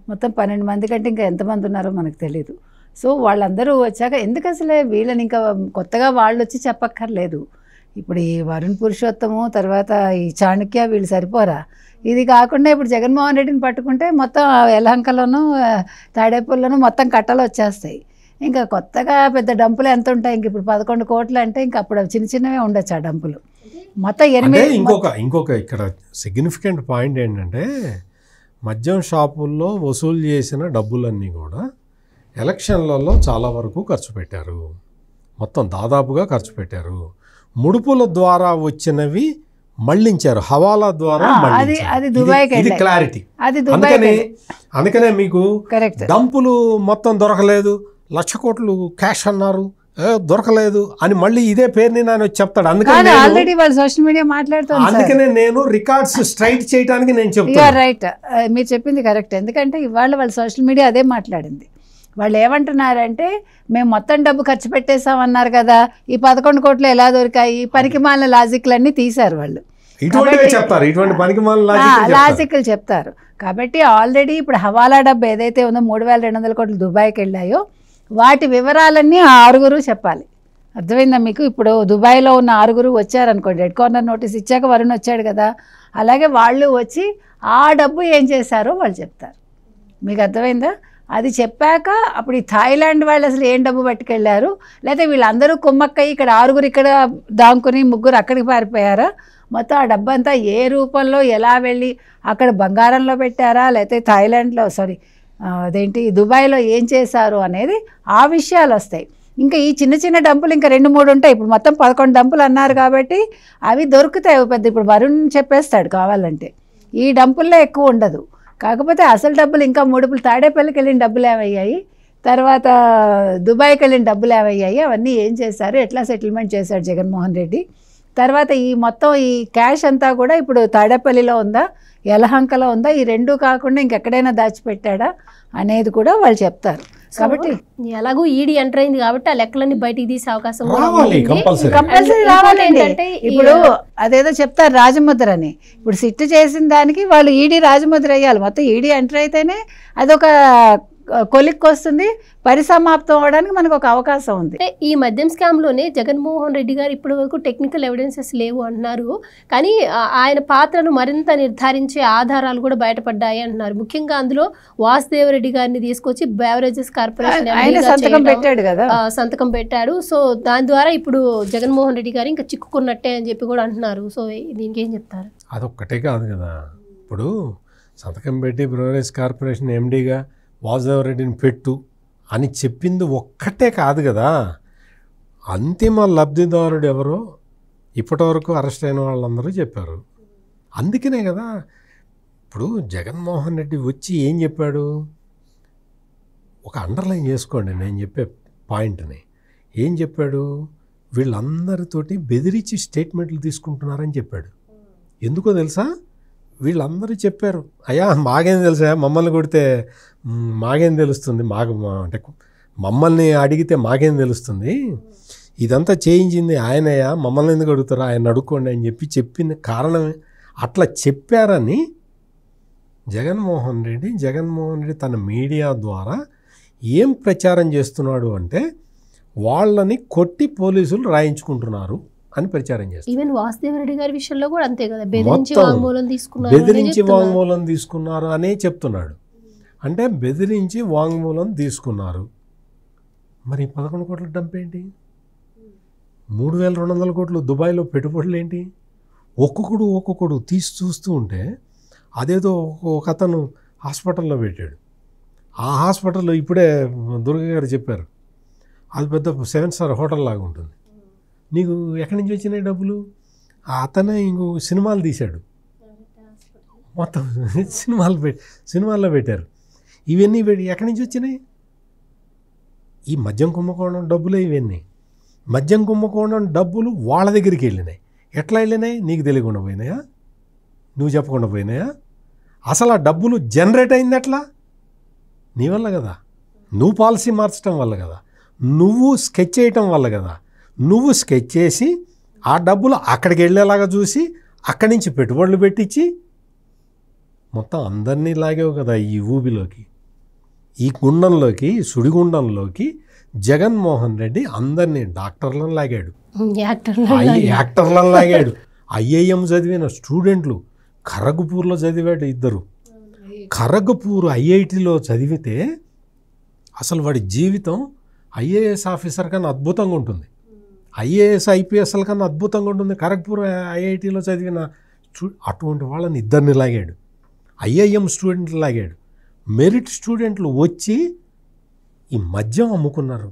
మొత్తం 12 మంది కంటే ఇంకా ఎంతమంది ఉన్నారో మనకు తెలీదు. సో వాళ్ళందరూ వచ్చాక ఎందుకు అసలే వీళ్ళని ఇంకా కొత్తగా వాళ్ళు వచ్చి చెప్పక్కర్లేదు. ఇప్పుడు ఈ వరుణ్ పురుషోత్తము, తర్వాత ఈ చాణక్య, వీళ్ళు సరిపోరా? ఇది కాకుండా ఇప్పుడు జగన్మోహన్ రెడ్డిని పట్టుకుంటే మొత్తం యలహంకలోనూ తాడేపల్లిలోనూ మొత్తం కట్టలు వచ్చేస్తాయి. ఇంకా కొత్తగా పెద్ద డంపులు ఎంత ఉంటాయి? ఇంక ఇప్పుడు 11 కోట్లు అంటే ఇంకా అప్పుడు చిన్న చిన్నవే ఉండొచ్చు ఆ డంపులు. మొత్తం 8. ఇంకొక ఇక్కడ సిగ్నిఫికెంట్ పాయింట్ ఏంటంటే, మద్యం షాపుల్లో వసూలు చేసిన డబ్బులన్నీ కూడా ఎలక్షన్లలో చాలా వరకు ఖర్చు పెట్టారు. మొత్తం దాదాపుగా ఖర్చు పెట్టారు. ముడుపుల ద్వారా వచ్చినవి మళ్లించారు, హవాలా ద్వారా అది దుబాయ్కి. ఇది క్లారిటీ. అందుకనే మీకు డంపులు మొత్తం దొరకలేదు, 1,00,000 కోట్లు క్యాష్ అన్నారు, దొరకలేదు అని మళ్ళీ ఇదే పేరుని నేను చెప్తాడు. ఆల్రెడీ వాళ్ళు సోషల్ మీడియా మాట్లాడుతారు. అందుకనే నేను రికార్డ్స్ స్ట్రైట్ చేయడానికి నేను చెప్తాను. రైట్, మీరు చెప్పింది కరెక్ట్. ఎందుకంటే ఇవాళ వాళ్ళ సోషల్ మీడియా అదే మాట్లాడింది. వాళ్ళు ఏమంటున్నారంటే, మేము మొత్తం డబ్బు ఖర్చు పెట్టేసామన్నారు కదా, ఈ 11 కోట్లు ఎలా దొరికాయి? పనికి మాలిన లాజిక్లన్నీ తీశారు వాళ్ళు. లాజిక్లు చెప్తారు. కాబట్టి ఆల్రెడీ ఇప్పుడు హవాలా డబ్బు ఏదైతే ఉందో 3,200 కోట్లు దుబాయ్కి వెళ్ళాయో వాటి వివరాలన్నీ ఆ 6 చెప్పాలి. అర్థమైందా మీకు? ఇప్పుడు దుబాయ్లో ఉన్న 6 వచ్చారనుకోండి, రెడ్ కార్నర్ నోటీస్ ఇచ్చాక వరుణ్ వచ్చాడు కదా, అలాగే వాళ్ళు వచ్చి ఆ డబ్బు ఏం చేశారో వాళ్ళు చెప్తారు. మీకు అర్థమైందా? అది చెప్పాక అప్పుడు ఈ థాయిలాండ్ వాళ్ళు అసలు ఏం డబ్బు పట్టుకెళ్ళారు, లేకపోతే వీళ్ళందరూ కుమ్మక్కయ్యి ఇక్కడ 6 ఇక్కడ దాంకుని 3 అక్కడికి పారిపోయారా, మొత్తం ఆ డబ్బంతా ఏ రూపంలో ఎలా వెళ్ళి అక్కడ బంగారంలో పెట్టారా, లేకపోతే థాయిలాండ్లో అదేంటి దుబాయ్లో ఏం చేశారు అనేది ఆ విషయాలు వస్తాయి. ఇంకా ఈ చిన్న చిన్న డంపులు ఇంకా 2-3 ఉంటాయి. ఇప్పుడు మొత్తం 11 డంపులు అన్నారు కాబట్టి అవి దొరుకుతాయి పెద్ద. ఇప్పుడు వరుణ్ చెప్పేస్తాడు కావాలంటే, ఈ డంపుల్లో ఎక్కువ ఉండదు. కాకపోతే అసలు డబ్బులు ఇంకా 3 తాడేపల్లికి వెళ్ళిన డబ్బులు ఏమయ్యాయి, తర్వాత దుబాయ్కి వెళ్ళిన డబ్బులు ఏమయ్యాయి, అవన్నీ ఏం చేశారు, ఎట్లా సెటిల్మెంట్ చేశాడు జగన్మోహన్ రెడ్డి, తర్వాత ఈ మొత్తం ఈ క్యాష్ అంతా కూడా ఇప్పుడు తాడేపల్లిలో ఉందా, యలహంకలో ఉందా, ఈ 2 కాకుండా ఇంకెక్కడైనా దాచిపెట్టాడా అనేది కూడా వాళ్ళు చెప్తారు. కాబట్టి ఎలాగూ ఈడీ ఎంటర్ అయింది కాబట్టి ఆ లెక్కలన్నీ బయటికి తీసే అవకాశం కంపల్సరీ రావాలండి. ఇప్పుడు అదేదో చెప్తారు రాజముద్ర అని, ఇప్పుడు సిట్ చేసిన దానికి వాళ్ళు ఈడీ రాజముద్ర వేయాలి. మొత్తం ఈడీ ఎంటర్ అయితేనే అదొక కొలిక్కి వస్తుంది, పరిసమాప్తం అవడానికి మనకు ఒక అవకాశం ఉంది. ఈ మద్యం స్కామ్లోనే జగన్మోహన్ రెడ్డి గారు ఇప్పటి వరకు టెక్నికల్ ఎవిడెన్సెస్ లేవు అంటున్నారు, కానీ ఆయన పాత్రను మరింత నిర్ధారించే ఆధారాలు కూడా బయటపడ్డాయి అంటున్నారు. ముఖ్యంగా అందులో వాసుదేవరెడ్డి గారిని తీసుకొచ్చి బెవరేజెస్ కార్పొరేషన్ సంతకం పెట్టాడు. సో దాని ద్వారా ఇప్పుడు జగన్మోహన్ రెడ్డి గారు ఇంకా చిక్కుకున్నట్టే అని చెప్పి కూడా అంటున్నారు. సో దీనికి ఏం చెప్తారు? అదొక్కటే కాదు కదా, ఇప్పుడు సంతకం పెట్టి బ్రూవరీస్ కార్పొరేషన్ ఎండీగా వాసుదేవరెడ్డిని పెట్టు అని చెప్పింది ఒక్కటే కాదు కదా, అంతిమ లబ్ధిదారుడు ఎవరో ఇప్పటివరకు అరెస్ట్ అయిన వాళ్ళందరూ చెప్పారు. అందుకనే కదా ఇప్పుడు జగన్మోహన్ రెడ్డి వచ్చి ఏం చెప్పాడు, ఒక అండర్లైన్ చేసుకోండి నేను చెప్పే పాయింట్ని. ఏం చెప్పాడు, వీళ్ళందరితోటి బెదిరించి స్టేట్మెంట్లు తీసుకుంటున్నారని చెప్పాడు. ఎందుకో తెలుసా, వీళ్ళందరూ చెప్పారు, అయ్యా మాకేం తెలుసా, మమ్మల్ని కొడితే మాకేం తెలుస్తుంది, అంటే మమ్మల్ని అడిగితే మాకేం తెలుస్తుంది, ఇదంతా చేయించింది ఆయనయ్యా, మమ్మల్ని ఎందుకు అడుగుతారు, ఆయన అడుక్కోండి అని చెప్పింది కారణమే. అట్లా చెప్పారని జగన్మోహన్ రెడ్డి తన మీడియా ద్వారా ఏం ప్రచారం చేస్తున్నాడు అంటే, వాళ్ళని కొట్టి పోలీసులు రాయించుకుంటున్నారు అని ప్రచారం చేస్తారు. ఈవెన్ వాసుదేవరెడ్డి గారి విషయంలో కూడా అంతే కదా, బెదిరించి వాంగ్మూలం తీసుకున్నారు అనే చెప్తున్నాడు. అంటే బెదిరించి వాంగ్మూలం తీసుకున్నారు. మరి 11 కోట్ల డంప్ ఏంటి, 3200 కోట్లు దుబాయ్లో పెట్టుబడులు ఏంటి, ఒక్కొక్కడు తీసి చూస్తూ ఉంటే అదేదో ఒక అతను హాస్పిటల్లో పెట్టాడు. ఆ హాస్పిటల్లో ఇప్పుడే దుర్గ గారు చెప్పారు, అది పెద్ద 7 స్టార్ హోటల్ లాగా ఉంటుంది. నీకు ఎక్కడి నుంచి వచ్చినాయి డబ్బులు, అతనే ఇంకో సినిమాలు తీశాడు, మొత్తం సినిమాల్లో పెట్టారు. ఇవన్నీ ఎక్కడి నుంచి వచ్చినాయి, ఈ మద్యం కుంభకోణం డబ్బులే ఇవన్నీ. మద్యం కుంభకోణం డబ్బులు వాళ్ళ దగ్గరికి వెళ్ళినాయి. ఎట్లా వెళ్ళినాయి నీకు తెలియకుండా పోయినాయా, నువ్వు చెప్పకుండా పోయినాయా, అసలు ఆ డబ్బులు జనరేట్ అయింది ఎట్లా, నీ వల్ల కదా, నువ్వు పాలసీ మార్చడం వల్ల కదా, నువ్వు స్కెచ్ చేయటం వల్ల కదా. నువ్వు స్కెచ్ చేసి ఆ డబ్బులు అక్కడికి వెళ్ళేలాగా చూసి అక్కడి నుంచి పెట్టుబడులు పెట్టించి మొత్తం అందరినీ లాగేవు కదా ఈ ఊబిలోకి, ఈ గుండంలోకి, సుడిగుండంలోకి. జగన్మోహన్ రెడ్డి అందరినీ డాక్టర్లను లాగాడు, యాక్టర్లను లాగాడు, ఐఐఎం చదివిన స్టూడెంట్లు, ఖరగ్పూర్లో చదివాడు 2. ఖరగ్పూర్ ఐఐటిలో చదివితే అసలు వాడి జీవితం ఐఏఎస్ ఆఫీసర్ కన్నా అద్భుతంగా ఉంటుంది, ఐఏఎస్ ఐపీఎస్ల కన్నా అద్భుతంగా ఉంటుంది. ఖరగ్పూర్ ఐఐటిలో చదివిన అటువంటి వాళ్ళని 2 లాగాడు, ఐఐఎం స్టూడెంట్లు లాగాడు. మెరిట్ స్టూడెంట్లు వచ్చి ఈ మద్యం అమ్ముకున్నారు,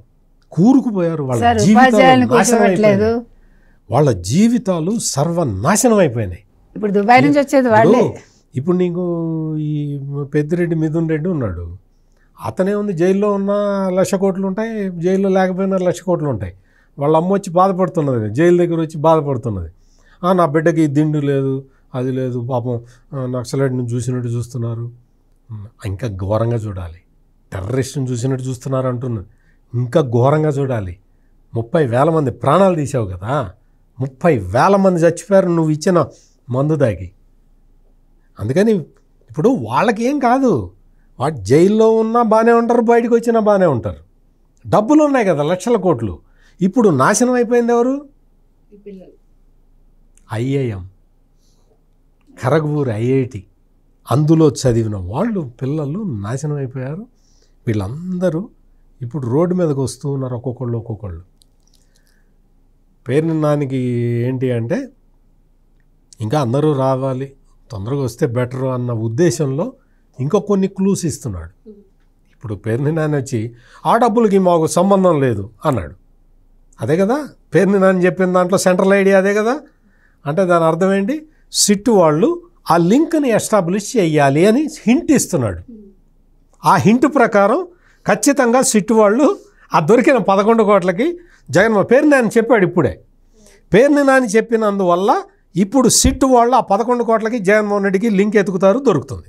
కూరుకుపోయారు, వాళ్ళ జీవితాలు సర్వనాశనం అయిపోయినాయి. ఇప్పుడు దుబాయ్ నుంచి వచ్చేది వాళ్ళే. ఇప్పుడు నీకు ఈ పెద్దిరెడ్డి మిథున్ రెడ్డి ఉన్నాడు, అతనే ఉంది జైల్లో ఉన్న 1,00,000 కోట్లు ఉంటాయి, జైల్లో లేకపోయినా 1,00,000 కోట్లు ఉంటాయి. వాళ్ళ అమ్మ వచ్చి బాధపడుతున్నది, జైలు దగ్గర వచ్చి బాధపడుతున్నది, నా బిడ్డకి దిండు లేదు, అది లేదు, పాపం నక్సలైట్ని చూసినట్టు చూస్తున్నారు. ఇంకా ఘోరంగా చూడాలి, టెర్రరిస్ట్ని చూసినట్టు చూస్తున్నారు అంటున్నది, ఇంకా ఘోరంగా చూడాలి. 30,000 మంది ప్రాణాలు తీసావు కదా, 30,000 మంది చచ్చిపోయారు నువ్వు ఇచ్చిన మందు దాగి. అందుకని ఇప్పుడు వాళ్ళకి ఏం కాదు, వాడు జైల్లో ఉన్నా బాగానే ఉంటారు, బయటకు వచ్చినా బాగానే ఉంటారు, డబ్బులు ఉన్నాయి కదా 1,00,000 కోట్లు. ఇప్పుడు నాశనం అయిపోయింది ఎవరు, ఐఐఎం, ఖరగ్పూర్ ఐఐటి, అందులో చదివిన వాళ్ళు పిల్లలు నాశనం అయిపోయారు. వీళ్ళందరూ ఇప్పుడు రోడ్డు మీదకి వస్తూ ఉన్నారు ఒక్కొక్కళ్ళు. పేర్ని నానికి ఏంటి అంటే ఇంకా అందరూ రావాలి, తొందరగా వస్తే బెటరు అన్న ఉద్దేశంలో ఇంకా కొన్ని క్లూస్ ఇస్తున్నాడు. ఇప్పుడు పేర్ని నాని వచ్చి ఆ డబ్బులకి మాకు సంబంధం లేదు అన్నాడు. అదే కదా పేర్ని నాని చెప్పిన దాంట్లో సెంట్రల్ ఐడియా అదే కదా. అంటే దాని అర్థం ఏంటి, సిట్ వాళ్ళు ఆ లింక్ని ఎస్టాబ్లిష్ చేయాలి అని హింట్ ఇస్తున్నాడు. ఆ హింట్ ప్రకారం ఖచ్చితంగా సిట్ వాళ్ళు ఆ దొరికిన 11 కోట్లకి జగన్మోహన్ పేర్ని నాని చెప్పాడు. ఇప్పుడే పేర్ని నాని చెప్పినందువల్ల ఇప్పుడు సిట్ వాళ్ళు ఆ 11 కోట్లకి జగన్మోహన్ రెడ్డికి లింక్ ఎతుకుతారు, దొరుకుతుంది.